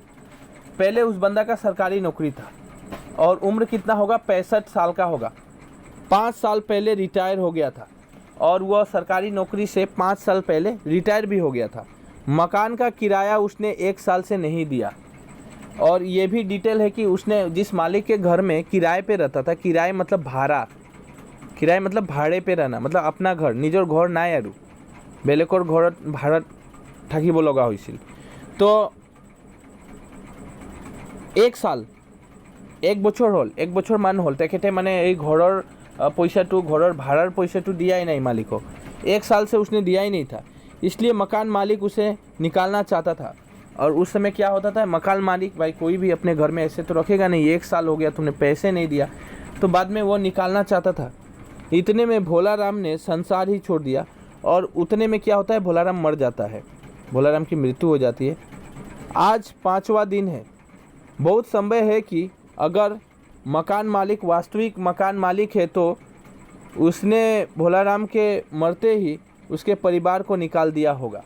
पहले उस बंदा का सरकारी नौकरी था और उम्र कितना होगा? 65 साल का होगा। 5 साल पहले रिटायर हो गया था और वह सरकारी नौकरी से 5 साल पहले रिटायर भी हो गया था। मकान का किराया उसने 1 साल से नहीं दिया। और ये भी डिटेल है कि उसने जिस मालिक के घर में किराए पे रहता था, किराए मतलब भाड़ा, किराए मतलब भाड़े पे रहना, मतलब अपना घर, निजर घर নাই আৰু বেলেগৰ ঘৰত ভাড়াত থাকিব লগা হৈছিল। তো 1 साल 1 বছৰ হ'ল, 1 বছৰ মান হ'ল তেখেতে মানে এই ঘৰৰ पैसाटू, घरोर भाड़ार पैसाटू दिया ही नहीं मालिक को। 1 साल से उसने दिया ही नहीं था, इसलिए मकान मालिक उसे निकालना चाहता था। और उस समय क्या होता था, मकान मालिक भाई कोई भी अपने घर में ऐसे तो रखेगा नहीं, 1 साल हो गया तुमने पैसे नहीं दिया, तो बाद में वो निकालना चाहता था। इतने में भोलाराम ने संसार ही छोड़ दिया और उतने में क्या होता है, भोलाराम मर जाता है, भोलाराम की मृत्यु हो जाती है। आज 5वां दिन है। बहुत संभव है कि अगर मकान मालिक वास्तविक मकान मालिक है तो उसने भोलाराम के मरते ही उसके परिवार को निकाल दिया होगा।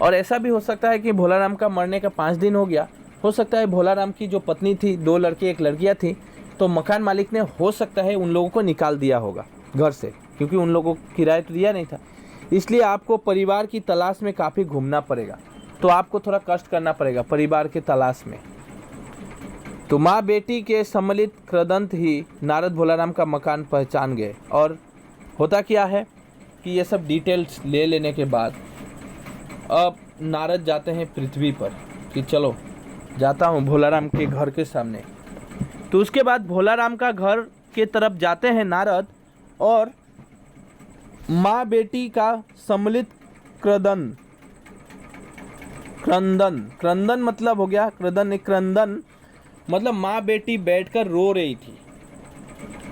और ऐसा भी हो सकता है कि भोलाराम का मरने का 5 दिन हो गया, हो सकता है भोलाराम की जो पत्नी थी, 2 लड़के 1 लड़कियाँ थी, तो मकान मालिक ने हो सकता है उन लोगों को निकाल दिया होगा घर से, क्योंकि उन लोगों को किराया तो दिया नहीं था। इसलिए आपको परिवार की तलाश में काफ़ी घूमना पड़ेगा, तो आपको थोड़ा कष्ट करना पड़ेगा परिवार के तलाश में। तो माँ बेटी के सम्मिलित कृदंत ही नारद भोलाराम का मकान पहचान गए। और होता क्या है कि ये सब डिटेल्स ले लेने के बाद अब नारद जाते हैं पृथ्वी पर कि चलो जाता हूँ भोलाराम के घर के सामने। तो उसके बाद भोलाराम का घर के तरफ जाते हैं नारद और माँ बेटी का सम्मिलित क्रंदन मतलब हो गया क्रंदन मतलब माँ बेटी बैठकर रो रही थी।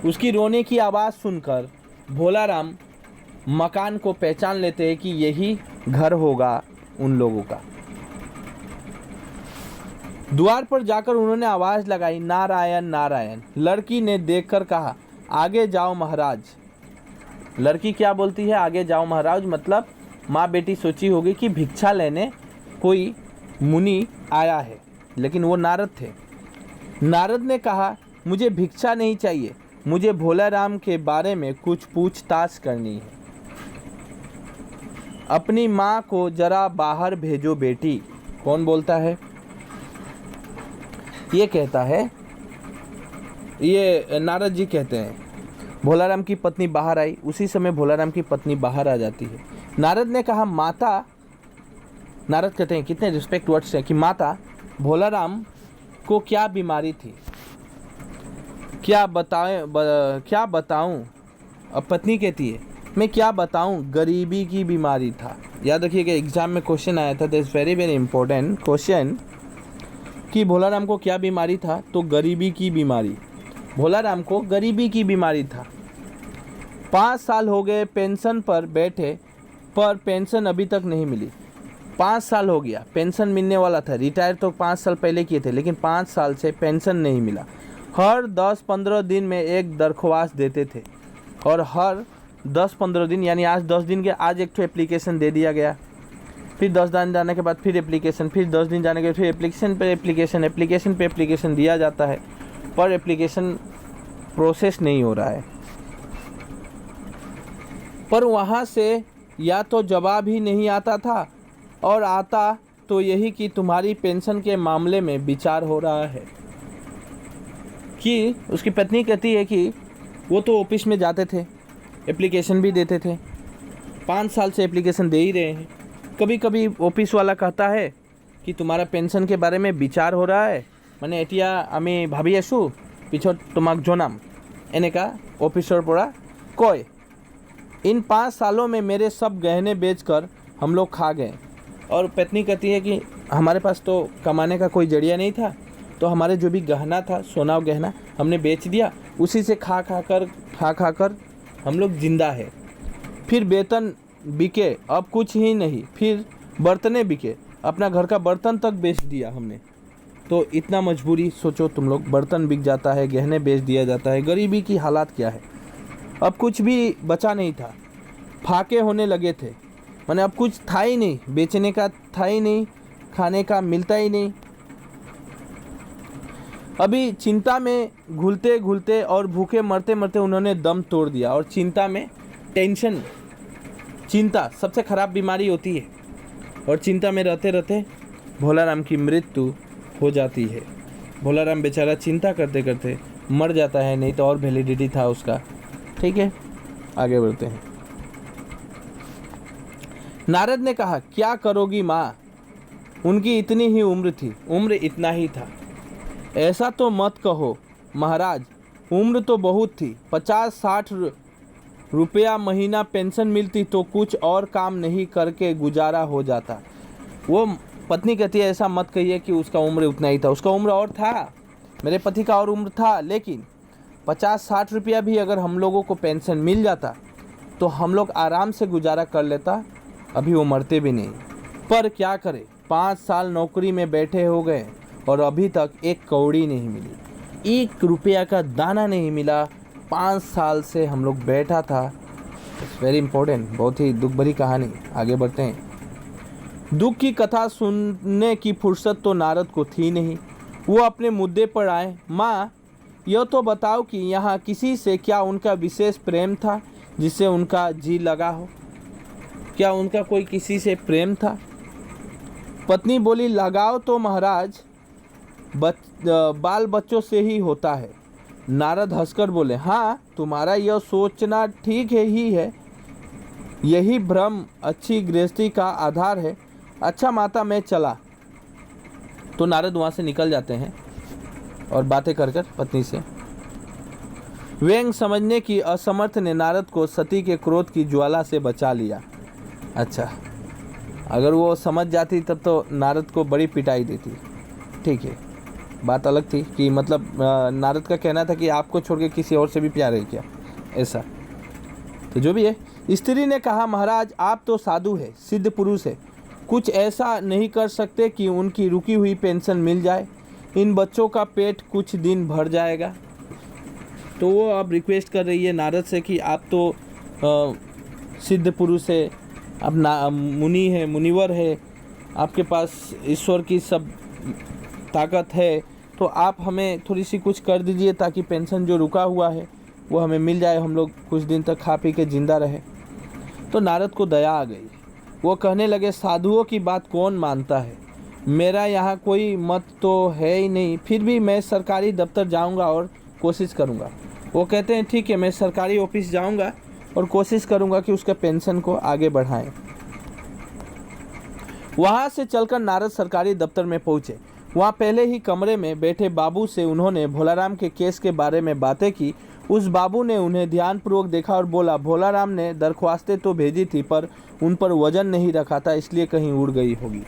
उसकी रोने की आवाज़ सुनकर भोलाराम मकान को पहचान लेते हैं कि यही घर होगा उन लोगों का। द्वार पर जाकर उन्होंने आवाज़ लगाई, नारायण नारायण। लड़की ने देखकर कहा, आगे जाओ महाराज। लड़की क्या बोलती है, आगे जाओ महाराज, मतलब माँ बेटी सोची होगी कि भिक्षा लेने कोई मुनि आया है, लेकिन वो नारद थे। नारद ने कहा, मुझे भिक्षा नहीं चाहिए, मुझे भोलाराम के बारे में कुछ पूछताछ करनी है। अपनी माँ को जरा बाहर भेजो बेटी। कौन बोलता है? ये कहता है, ये नारद जी कहते हैं। भोलाराम की पत्नी बाहर आई। उसी समय भोलाराम की पत्नी बाहर आ जाती है। नारद ने कहा, माता, नारद कहते हैं, कितने रिस्पेक्ट वर्ड्स है कि माता, भोलाराम को क्या बीमारी थी, क्या बताऊं? अब पत्नी कहती है, मैं क्या बताऊं, गरीबी की बीमारी था। याद रखिएगा, एग्जाम में क्वेश्चन आया था, that is very very important question, कि भोलाराम को क्या बीमारी था, तो गरीबी की बीमारी। भोलाराम को गरीबी की बीमारी था। 5 साल हो गए पेंशन पर बैठे, पर पेंशन अभी तक नहीं मिली। 5 साल हो गया, पेंशन मिलने वाला था। रिटायर तो 5 साल पहले किए थे, लेकिन 5 साल से पेंशन नहीं मिला। हर 10-15 दिन में एक दरख्वास्त देते थे, और हर 10-15 दिन, यानी आज 10 दिन के, आज एक तो एप्लीकेशन दे दिया गया, फिर 10 दिन जाने के बाद फिर एप्लीकेशन, फिर 10 दिन जाने के बाद फिर एप्लीकेशन पे एप्लीकेशन दिया जाता है, पर एप्लीकेशन प्रोसेस नहीं हो रहा है। पर वहाँ से या तो जवाब ही नहीं आता था, और आता तो यही कि तुम्हारी पेंशन के मामले में विचार हो रहा है। कि उसकी पत्नी कहती है कि वो तो ऑफिस में जाते थे, एप्लीकेशन भी देते थे, 5 साल से एप्लीकेशन दे ही रहे हैं। कभी कभी ऑफिस वाला कहता है कि तुम्हारा पेंशन के बारे में विचार हो रहा है, मैंने एटिया आमी भाभी आसू पिछत तुम्हाक जनाम, एने का ऑफिसर पड़ा कय। इन 5 सालों में मेरे सब गहने बेचकर हम लोग खा गए। और पत्नी कहती है कि हमारे पास तो कमाने का कोई जरिया नहीं था, तो हमारे जो भी गहना था, सोना और गहना, हमने बेच दिया, उसी से खा खा कर हम लोग जिंदा है। फिर वेतन बिके, अब कुछ ही नहीं, फिर बर्तने बिके, अपना घर का बर्तन तक बेच दिया हमने। तो इतना मजबूरी सोचो तुम लोग, बर्तन बिक जाता है, गहने बेच दिया जाता है, गरीबी की हालात क्या है। अब कुछ भी बचा नहीं था, फाके होने लगे थे, माने अब कुछ था ही नहीं, बेचने का था ही नहीं, खाने का मिलता ही नहीं। अभी चिंता में घुलते घुलते और भूखे मरते मरते उन्होंने दम तोड़ दिया। और चिंता में, टेंशन, चिंता सबसे खराब बीमारी होती है, और चिंता में रहते रहते भोलाराम की मृत्यु हो जाती है। भोलाराम बेचारा चिंता करते करते मर जाता है, नहीं तो और वैलिडिटी था उसका। ठीक है, आगे बढ़ते हैं। नारद ने कहा, क्या करोगी माँ, उनकी इतनी ही उम्र थी, उम्र इतना ही था। ऐसा तो मत कहो महाराज, उम्र तो बहुत थी, 50-60 रुपया महीना पेंशन मिलती तो कुछ और काम नहीं करके गुजारा हो जाता। वो पत्नी कहती है, ऐसा मत कहिए कि उसका उम्र उतना ही था, उसका उम्र और था, मेरे पति का और उम्र था, लेकिन 50-60 रुपया भी अगर हम लोगों को पेंशन मिल जाता तो हम लोग आराम से गुजारा कर लेता, अभी वो मरते भी नहीं। पर क्या करें, 5 साल नौकरी में बैठे हो गए और अभी तक 1 कौड़ी नहीं मिली, 1 रुपया का दाना नहीं मिला। 5 साल से हम लोग बैठा था। इट्स वेरी इंपॉर्टेंट, बहुत ही दुख भरी कहानी। आगे बढ़ते हैं। दुख की कथा सुनने की फुर्सत तो नारद को थी नहीं। वो अपने मुद्दे पर आए। माँ, यह तो बताओ कि यहाँ किसी से क्या उनका विशेष प्रेम था जिससे उनका जी लगा हो? क्या उनका कोई किसी से प्रेम था? पत्नी बोली, लगाव तो महाराज बाल बच्चों से ही होता है। नारद हंसकर बोले, हाँ, तुम्हारा यह सोचना ठीक ही है। यही भ्रम अच्छी गृहस्थी का आधार है। अच्छा माता, मैं चला। तो नारद वहाँ से निकल जाते हैं और बातें कर कर पत्नी से। व्यंग समझने की असमर्थ ने नारद को सती के क्रोध की ज्वाला से बचा लिया। अच्छा, अगर वो समझ जाती तब तो नारद को बड़ी पिटाई देती। ठीक है, बात अलग थी कि मतलब नारद का कहना था कि आपको छोड़ के किसी और से भी प्यार है क्या, ऐसा। तो जो भी है, स्त्री ने कहा, महाराज आप तो साधु है, सिद्ध पुरुष है, कुछ ऐसा नहीं कर सकते कि उनकी रुकी हुई पेंशन मिल जाए? इन बच्चों का पेट कुछ दिन भर जाएगा। तो वो अब रिक्वेस्ट कर रही है नारद से कि आप तो सिद्ध पुरुष है, आप मुनि है, मुनिवर है, आपके पास ईश्वर की सब ताकत है, तो आप हमें थोड़ी सी कुछ कर दीजिए ताकि पेंशन जो रुका हुआ है वो हमें मिल जाए, हम लोग कुछ दिन तक खा पी के जिंदा रहे। तो नारद को दया आ गई। वो कहने लगे, साधुओं की बात कौन मानता है? मेरा यहाँ कोई मत तो है ही नहीं, फिर भी मैं सरकारी दफ्तर जाऊँगा और कोशिश करूँगा। वो कहते हैं, ठीक है, मैं सरकारी ऑफिस जाऊँगा और कोशिश करूँगा कि उसका पेंशन को आगे बढ़ाएं। वहाँ से चलकर नारद सरकारी दफ्तर में पहुँचे। वहाँ पहले ही कमरे में बैठे बाबू से उन्होंने भोलाराम के केस के बारे में बातें की। उस बाबू ने उन्हें ध्यानपूर्वक देखा और बोला, भोलाराम ने दरख्वास्तें तो भेजी थी पर उन पर वजन नहीं रखा था, इसलिए कहीं उड़ गई होगी।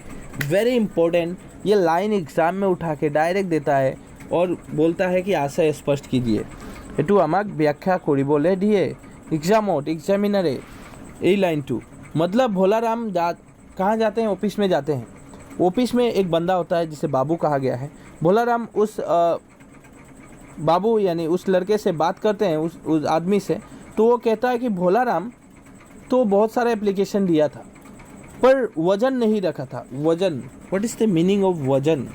वेरी इंपॉर्टेंट, ये लाइन एग्जाम में उठा के डायरेक्ट देता है और बोलता है कि आशय स्पष्ट कीजिए। एटू आमाक व्याख्या करिब दिए एग्जामत एग्जामिनारे ए लाइन 2। मतलब भोलाराम कहाँ जाते हैं? ऑफिस में जाते हैं। ऑफिस में एक बंदा होता है जिसे बाबू कहा गया है। भोलाराम उस बाबू यानी उस लड़के से बात करते हैं, उस आदमी से। तो वो कहता है कि भोलाराम तो बहुत सारा एप्लीकेशन दिया था पर वजन नहीं रखा था। वजन, what is the meaning of वजन?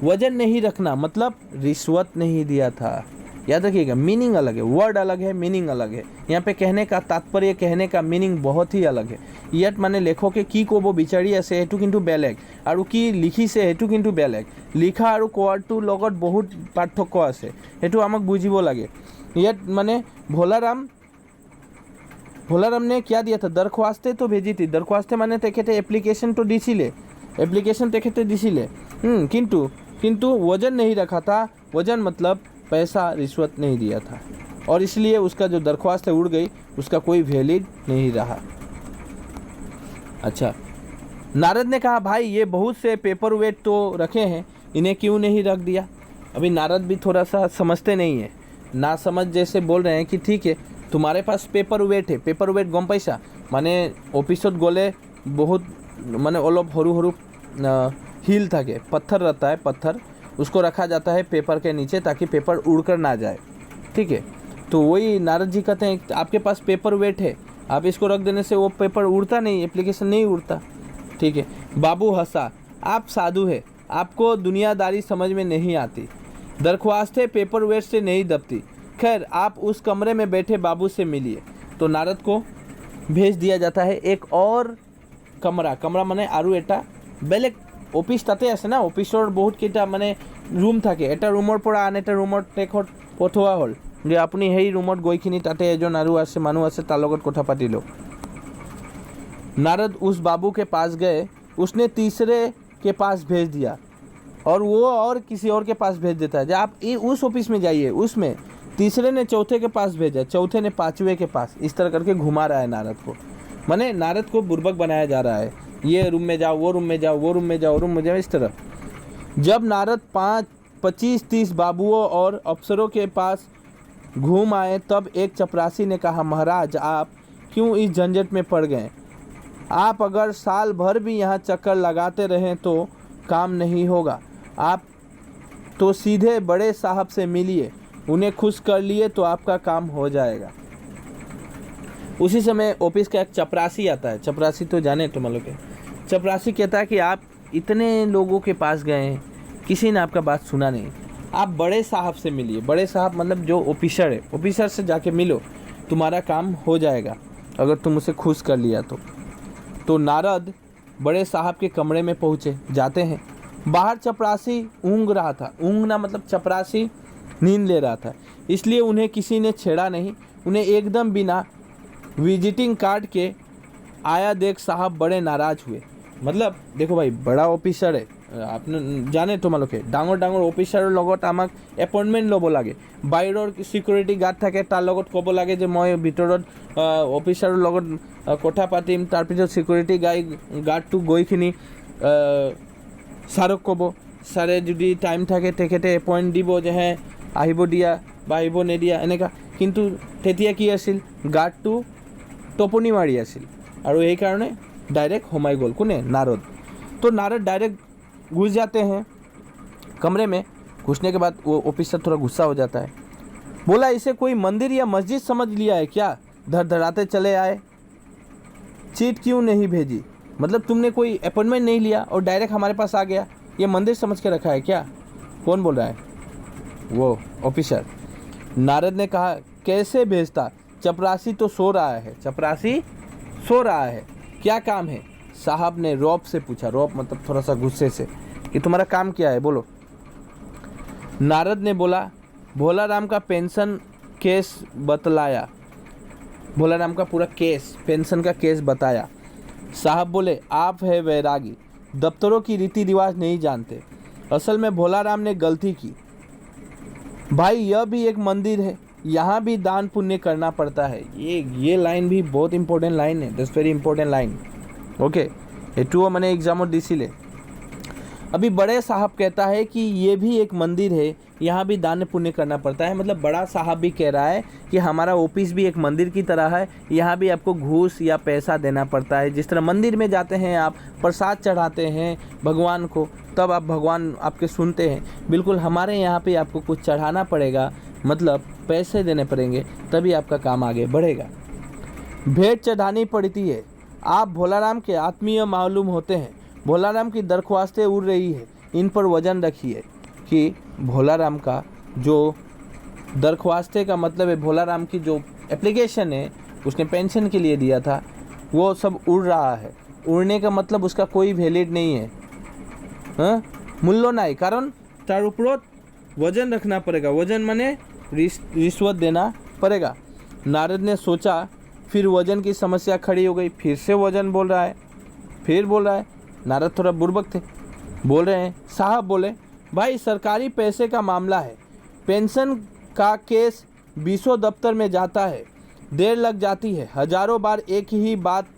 वजन नहीं रखना मतलब रिश्वत नहीं दिया था। याद रखिएगा, मीनिंग अलग है, वर्ड अलग है, मीनिंग अलग है। यहाँ पे कहने का तात्पर्य, कहने का मीनिंग बहुत ही अलग है। ইয়াত মানে লেখকে কি ক'ব বিচাৰি আছে সেইটো কিন্তু বেলেগ, আৰু কি লিখিছে সেইটো কিন্তু বেলেগ। লিখা আৰু কোৱাটোৰ লগত বহুত পাৰ্থক্য আছে, সেইটো আমাক বুজিব লাগে। ইয়াত মানে ভোলারাম ने क्या दिया था? दरख्वास्तें तो भेजी थी। दरख्वास्तें माने तेखेते एप्लीकेशन तो दिছিলে, एप्लीकेशन तेखेते दिছিলে, किंतु वजन नहीं रखा था। वजन मतलब पैसा, रिश्वत नहीं दिया था, और इसलिए उसका जो दरख्वास्त है उड़ गई, उसका कोई वैलिड नहीं रहा। अच्छा, नारद ने कहा, भाई ये बहुत से पेपर वेट तो रखे हैं, इन्हें क्यों नहीं रख दिया? अभी नारद भी थोड़ा सा समझते नहीं है, ना समझ जैसे बोल रहे हैं कि ठीक है तुम्हारे पास पेपर वेट है। पेपर वेट गम पैसा माने ऑफिसत गले बहुत माने अलग हरू हरू हिल থাকে, पत्थर रहता है, पत्थर उसको रखा जाता है पेपर के नीचे ताकि पेपर उड़कर ना जाए। ठीक है, तो वही नारद जी कहते हैं आपके पास पेपर वेट है, आप इसको रख देने से वो पेपर उड़ता नहीं, एप्लीकेशन नहीं उड़ता। ठीक है, बाबू हंसा, आप साधु है, आपको दुनियादारी समझ में नहीं आती, दरख्वास्तें पेपर वेट से नहीं दबती। खैर, आप उस कमरे में बैठे बाबू से मिलिए। तो नारद को भेज दिया जाता है एक और कमरा माने आरु एटा बेलेग অফিস তাতে আছে না, অফিসৰ বহুত কেইটা মানে ৰুম থাকে, এটা ৰুমৰ পৰা আন এটা ৰুমত তেখেত পঠোৱা হ'ল যে আপুনি সেই ৰুমত গৈখিনি তাতে এজন আৰু আছে মানুহ আছে তাৰ লগত কথা পাতি লওক। नारद उस बाबू के पास गए, उसने तीसरे के पास भेज दिया और वो और किसी और के पास भेज देता है, जब आप उस ऑफिस में जाइए, उसमें तीसरे ने चौथे के पास भेजा, चौथे ने पांचवे के पास, इस तरह करके घुमा रहा है नारद को। माने नारद को बुर्बक बनाया जा रहा है, ये रूम में जाओ, वो रूम में जाओ, वो रूम में जाओ, रूम में जाओ, इस तरह। जब नारद 25-30 बाबुओं और अफसरों के पास घूम आए तब एक चपरासी ने कहा, महाराज आप क्यों इस झंझट में पड़ गए? आप अगर साल भर भी यहाँ चक्कर लगाते रहें तो काम नहीं होगा। आप तो सीधे बड़े साहब से मिलिए, उन्हें खुश कर लिए तो आपका काम हो जाएगा। उसी समय ऑफिस का एक चपरासी आता है। चपरासी तो जाने तुम लोग, चपरासी कहता है कि आप इतने लोगों के पास गए हैं, किसी ने आपका बात सुना नहीं, आप बड़े साहब से मिलिए। बड़े साहब मतलब जो ऑफिसर है, ऑफिसर से जाके मिलो, तुम्हारा काम हो जाएगा अगर तुम उसे खुश कर लिया तो नारद बड़े साहब के कमरे में पहुँचे। जाते हैं, बाहर चपरासी ऊँघ रहा था। ऊँघना मतलब चपरासी नींद ले रहा था, इसलिए उन्हें किसी ने छेड़ा नहीं। उन्हें एकदम बिना विजिटिंग कार्ड के आया देख साहब बड़े नाराज हुए। मतलब देखो भाई, बड़ा ऑफिसर है, आपने जाने তোমালোকে ডাঙৰ ডাঙৰ অফিচাৰৰ লগত আমাক এপইণ্টমেণ্ট ল'ব লাগে। বাহিৰৰ সিকিউৰিটি গাৰ্ড থাকে, তাৰ লগত ক'ব লাগে যে মই ভিতৰত অফিচাৰৰ লগত কথা পাতিম। তাৰপিছত সিকিউৰিটি গাৰ্ডটো গৈখিনি ছাৰক ক'ব, ছাৰে যদি টাইম থাকে তেখেতে এপইণ্ট দিব যে হে আহিব দিয়া বা আহিব নিদিয়া এনেকুৱা। কিন্তু তেতিয়া কি আছিল, গাৰ্ডটো টোপনি মাৰি আছিল আৰু এইকাৰণে डायरेक्ट होमाई गोल कोने नारद। तो नारद डायरेक्ट घुस जाते हैं कमरे में। घुसने के बाद वो ऑफिसर थोड़ा गुस्सा हो जाता है। बोला, इसे कोई मंदिर या मस्जिद समझ लिया है क्या? धड़धड़ाते चले आए, चीट क्यों नहीं भेजी? मतलब तुमने कोई अपॉइंटमेंट नहीं लिया और डायरेक्ट हमारे पास आ गया, ये मंदिर समझ के रखा है क्या? कौन बोल रहा है? वो ऑफिसर। नारद ने कहा, कैसे भेजता, चपरासी तो सो रहा है। चपरासी सो रहा है, क्या काम है? साहब ने रौब से पूछा। रौब मतलब थोड़ा सा गुस्से से, कि तुम्हारा काम क्या है, बोलो। नारद ने बोला, भोला राम का पेंशन केस बतलाया। भोला राम का पूरा केस, पेंशन का केस बताया। साहब बोले, आप है वैरागी, दफ्तरों की रीति रिवाज नहीं जानते। असल में भोला राम ने गलती की भाई, यह भी एक मंदिर है, यहाँ भी दान पुण्य करना पड़ता है। ये लाइन भी बहुत इंपॉर्टेंट लाइन है, that's very important line. Okay, एटुओ मैंने एग्जाम दिसिले। अभी बड़े साहब कहता है कि ये भी एक मंदिर है, यहाँ भी दान पुण्य करना पड़ता है। मतलब बड़ा साहब भी कह रहा है कि हमारा ऑफिस भी एक मंदिर की तरह है, यहाँ भी आपको घूस या पैसा देना पड़ता है। जिस तरह मंदिर में जाते हैं, आप प्रसाद चढ़ाते हैं भगवान को, तब आप भगवान आपके सुनते हैं। बिल्कुल हमारे यहाँ पे आपको कुछ चढ़ाना पड़ेगा, मतलब पैसे देने पड़ेंगे, तभी आपका काम आगे बढ़ेगा। भेंट चढ़ानी पड़ती है। आप भोलाराम के आत्मीय मालूम होते हैं। भोलाराम की दरख्वास्तें उड़ रही है, इन पर वजन रखिए। कि भोलाराम का जो दरख्वास्तें का मतलब है, भोलाराम की जो एप्लीकेशन है उसने पेंशन के लिए दिया था, वो सब उड़ रहा है। उड़ने का मतलब उसका कोई वैलिड नहीं है, हाँ, मूल्य नहीं, कारण तार ऊपर वजन रखना पड़ेगा। वजन माने रिश्वत देना पड़ेगा। नारद ने सोचा, फिर वजन की समस्या खड़ी हो गई। फिर से वजन बोल रहा है, फिर बोल रहा है। नारद थोड़ा बुर्बक थे, बोल रहे हैं। साहब बोले, भाई सरकारी पैसे का मामला है, पेंशन का केस 20 दफ्तर में जाता है, देर लग जाती है। हजारों बार एक ही बात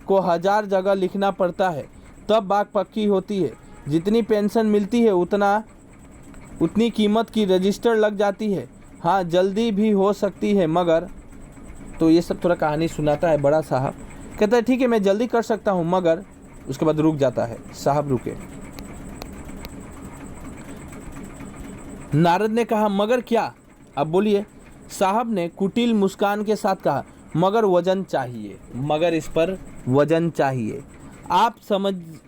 को 1000 जगह लिखना पड़ता है, तब बात पक्की होती है। जितनी पेंशन मिलती है उतनी कीमत की रजिस्टर लग जाती है। हाँ, जल्दी भी हो सकती है मगर, तो ये सब थोड़ा कहानी सुनाता है बड़ा साहब। कहता है ठीक है मैं जल्दी कर सकता हूँ मगर, उसके बाद रुक जाता है। साहब रुके। नारद ने कहा, मगर क्या? अब बोलिए। साहब ने कुटिल मुस्कान के साथ कहा, मगर वजन चाहिए, मगर इस पर वजन चाहिए। आप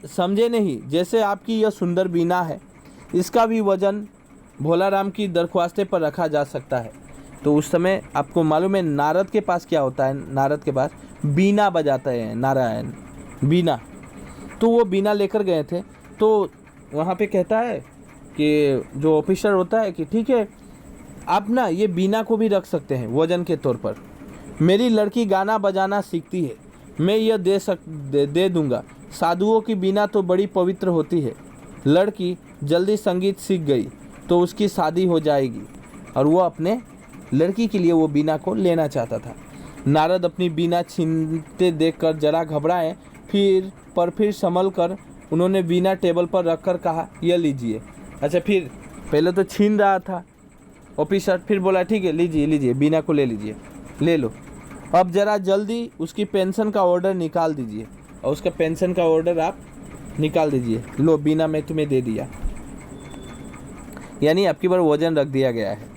समझे नहीं, जैसे आपकी यह सुंदर बीना है, इसका भी वजन भोलाराम की दरख्वास्तें पर रखा जा सकता है। तो उस समय आपको मालूम है नारद के पास क्या होता है? नारद के पास बीना बजाता है नारायण, बीना। तो वो बीना लेकर गए थे। तो वहाँ पे कहता है कि जो ऑफिसर होता है कि ठीक है आप ना ये बीना को भी रख सकते हैं वजन के तौर पर। मेरी लड़की गाना बजाना सीखती है, मैं यह दे दूँगा। साधुओं की बीना तो बड़ी पवित्र होती है। लड़की जल्दी संगीत सीख गई तो उसकी शादी हो जाएगी। और वो अपने लड़की के लिए वो बीना को लेना चाहता था। नारद अपनी बीना छीनते देखकर जरा घबराए, फिर संभल कर उन्होंने बीना टेबल पर रखकर कहा, यह लीजिए। अच्छा, फिर पहले तो छीन रहा था ऑफिसर, फिर बोला ठीक है लीजिए बीना को ले लीजिए, ले लो। अब ज़रा जल्दी उसकी पेंशन का ऑर्डर निकाल दीजिए। और उसका पेंशन का ऑर्डर आप निकाल दीजिए। लो बीना मैं तुम्हें दे दिया, यानी आपकी बार वजन रख दिया गया है।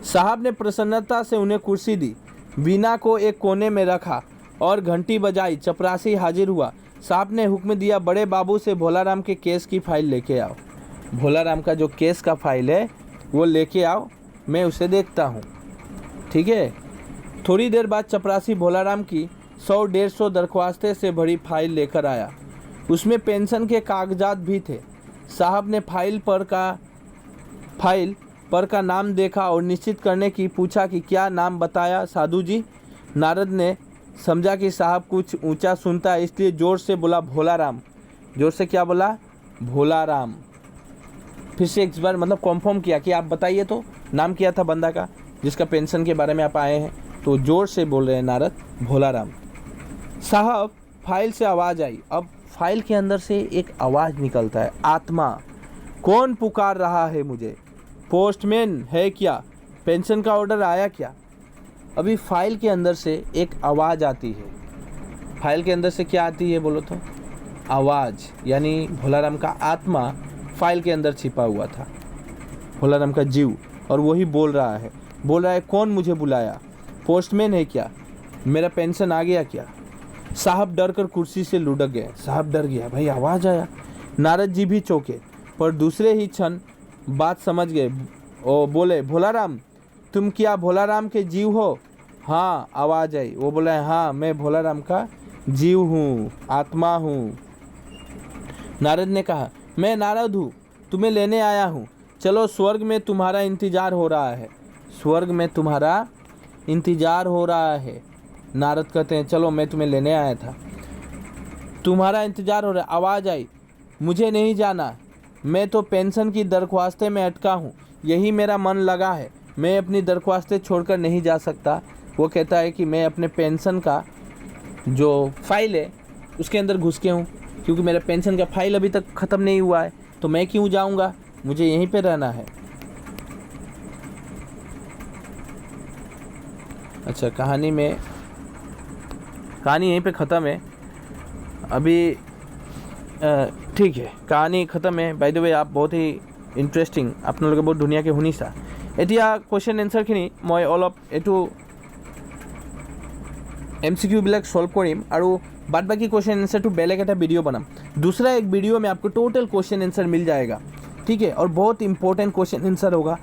साहब ने प्रसन्नता से उन्हें कुर्सी दी, बीना को एक कोने में रखा और घंटी बजाई। चपरासी हाजिर हुआ। साहब ने हुक्म दिया, बड़े बाबू से भोलाराम के केस की फाइल लेके आओ। भोलाराम का जो केस का फाइल है वो लेके आओ, मैं उसे देखता हूँ। ठीक है। थोड़ी देर बाद चपरासी भोलाराम की 100-150 दरख्वास्तें से भरी फाइल लेकर आया। उसमें पेंशन के कागजात भी थे। साहब ने फाइल पर का नाम देखा और निश्चित करने की पूछा कि क्या नाम बताया साधु जी। नारद ने समझा कि साहब कुछ ऊंचा सुनता है, इसलिए जोर से बोला भोलाराम। जोर से क्या बोला? भोलाराम। फिर से एक बार मतलब कॉन्फर्म किया कि आप बताइए तो नाम क्या था बंदा का जिसका पेंशन के बारे में आप आए हैं। तो जोर से बोल रहे हैं नारद, भोलाराम। साहब फाइल से आवाज़ आई। अब फाइल के अंदर से एक आवाज़ निकलता है, आत्मा। कौन पुकार रहा है मुझे? पोस्टमैन है क्या? पेंशन का ऑर्डर आया क्या? अभी फाइल के अंदर से एक आवाज़ आती है। फाइल के अंदर से क्या आती है बोलो तो? आवाज़। यानी भोलाराम का आत्मा फाइल के अंदर छिपा हुआ था, भोलाराम का जीव, और वही बोल रहा है कौन मुझे बुलाया? पोस्टमैन है क्या? मेरा पेंशन आ गया क्या? साहब डर कर कुर्सी से लुढ़क गए। साहब डर गया, भाई आवाज़ आया। नारद जी भी चौंके, पर दूसरे ही क्षण बात समझ गए। ओ बोले, भोलाराम तुम क्या भोलाराम के जीव हो? हाँ, आवाज़ आई। वो बोला, हाँ मैं भोलाराम का जीव हूँ, आत्मा हूँ। नारद ने कहा, मैं नारद हूँ, तुम्हें लेने आया हूँ। चलो, स्वर्ग में तुम्हारा इंतज़ार हो रहा है। स्वर्ग में तुम्हारा इंतज़ार हो रहा है। नारद कहते हैं, चलो मैं तुम्हें लेने आया था, तुम्हारा इंतज़ार हो रहा है। आवाज़ आई, मुझे नहीं जाना, मैं तो पेंशन की दरख्वास्तें में अटका हूँ, यही मेरा मन लगा है, मैं अपनी दरख्वास्तें छोड़कर नहीं जा सकता। वो कहता है कि मैं अपने पेंशन का जो फाइल है उसके अंदर घुस के हूँ, क्योंकि मेरा पेंशन का फाइल अभी तक ख़त्म नहीं हुआ है, तो मैं क्यों जाऊँगा, मुझे यहीं पे रहना है। अच्छा, कहानी यहीं पे ख़त्म है अभी। ठीक है, कहानी ख़त्म है। बाय द वे आप बहुत ही ইণ্টাৰেষ্টিং, আপোনালোকে বহুত ধুনীয়াকৈ শুনিছা। এতিয়া কুৱেশ্যন এনচাৰখিনি মই অলপ এইটো MCQ বিলাক সলভ কৰিম আৰু बाद बाकी क्वेश्चन आंसर टू बेलेग एटा वीडियो बनाम। दूसरा एक वीडियो में आपको टोटल क्वेश्चन आंसर मिल जाएगा, ठीक है, और बहुत इंपॉर्टेंट क्वेश्चन आंसर होगा।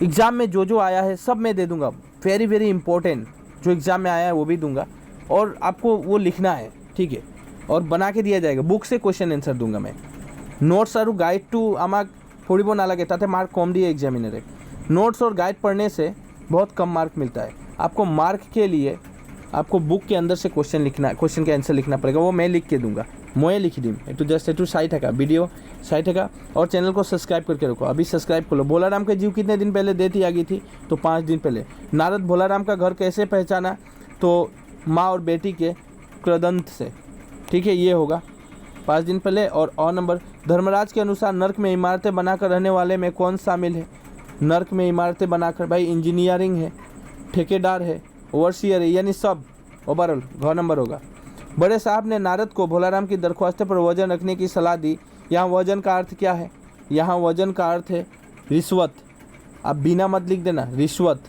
एग्ज़ाम में जो आया है सब मैं दे दूंगा, वेरी वेरी इंपॉर्टेंट जो एग्ज़ाम में आया है वो भी दूंगा, और आपको वो लिखना है, ठीक है, और बना के दिया जाएगा। बुक से क्वेश्चन आंसर दूंगा मैं। नोट्स और गाइड टू आमाक पढ़िब नालागे, ताते मार्क कम दिए एग्जामिनरे। नोट्स और गाइड पढ़ने से बहुत कम मार्क मिलता है। आपको मार्क के लिए आपको बुक के अंदर से क्वेश्चन के आंसर लिखना पड़ेगा, वो मैं लिख के दूंगा, मैं लिख दी। एटू जस्ट एटू 60 टका वीडियो 60 टका। और चैनल को सब्सक्राइब करके रखो, अभी सब्सक्राइब कर लो। भोलाराम के जीव कितने दिन पहले देती आ गई थी? तो 5 दिन पहले। नारद भोलाराम का घर कैसे पहचाना? तो माँ और बेटी के क्रदंत से, ठीक है, ये होगा 5 दिन पहले। और नंबर, धर्मराज के अनुसार नर्क में इमारतें बनाकर रहने वाले में कौन शामिल है? नर्क में इमारतें बनाकर, भाई इंजीनियरिंग है, ठेकेदार है, ओवरसीयर है, यानी सब ओवरऑल घ नंबर होगा। बड़े साहब ने नारद को भोलाराम की दरख्वास्त पर वजन रखने की सलाह दी। यहाँ वजन का अर्थ क्या है? यहाँ वजन का अर्थ है रिश्वत। आप बिना मत लिख देना, रिश्वत,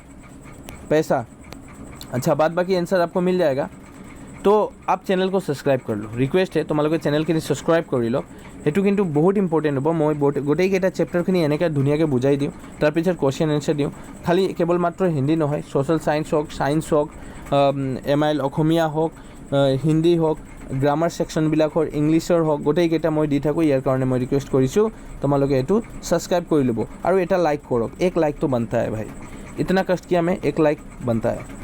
पैसा। अच्छा, बाद बाकी आंसर आपको मिल जाएगा। तो आप चैनल को सब्सक्राइब कर लो, रिक्वेस्ट है तुम्हारे चैनल के सब्सक्राइब कर लो। সেইটো কিন্তু বহুত ইম্পৰ্টেণ্ট হ'ব। মই গোটেইকেইটা চেপ্টাৰখিনি এনেকৈ ধুনীয়াকৈ বুজাই দিওঁ, তাৰপিছত কুৱেশ্যন এনচাৰ দিওঁ। খালি কেৱল মাত্ৰ হিন্দী নহয়, ছ'চিয়েল ছায়েন্স হওক, MIL অসমীয়া হওক, হিন্দী হওক, গ্ৰামাৰ ছেকশ্যনবিলাকৰ ইংলিছৰ হওক, গোটেইকেইটা মই দি থাকোঁ। ইয়াৰ কাৰণে মই ৰিকুৱেষ্ট কৰিছোঁ তোমালোকে এইটো ছাবস্ক্ৰাইব কৰি ল'ব আৰু এটা লাইক কৰক। 1 लाइक तो बनता है भाई, इतना कष्ट किया मैं, 1 लाइक बनता है।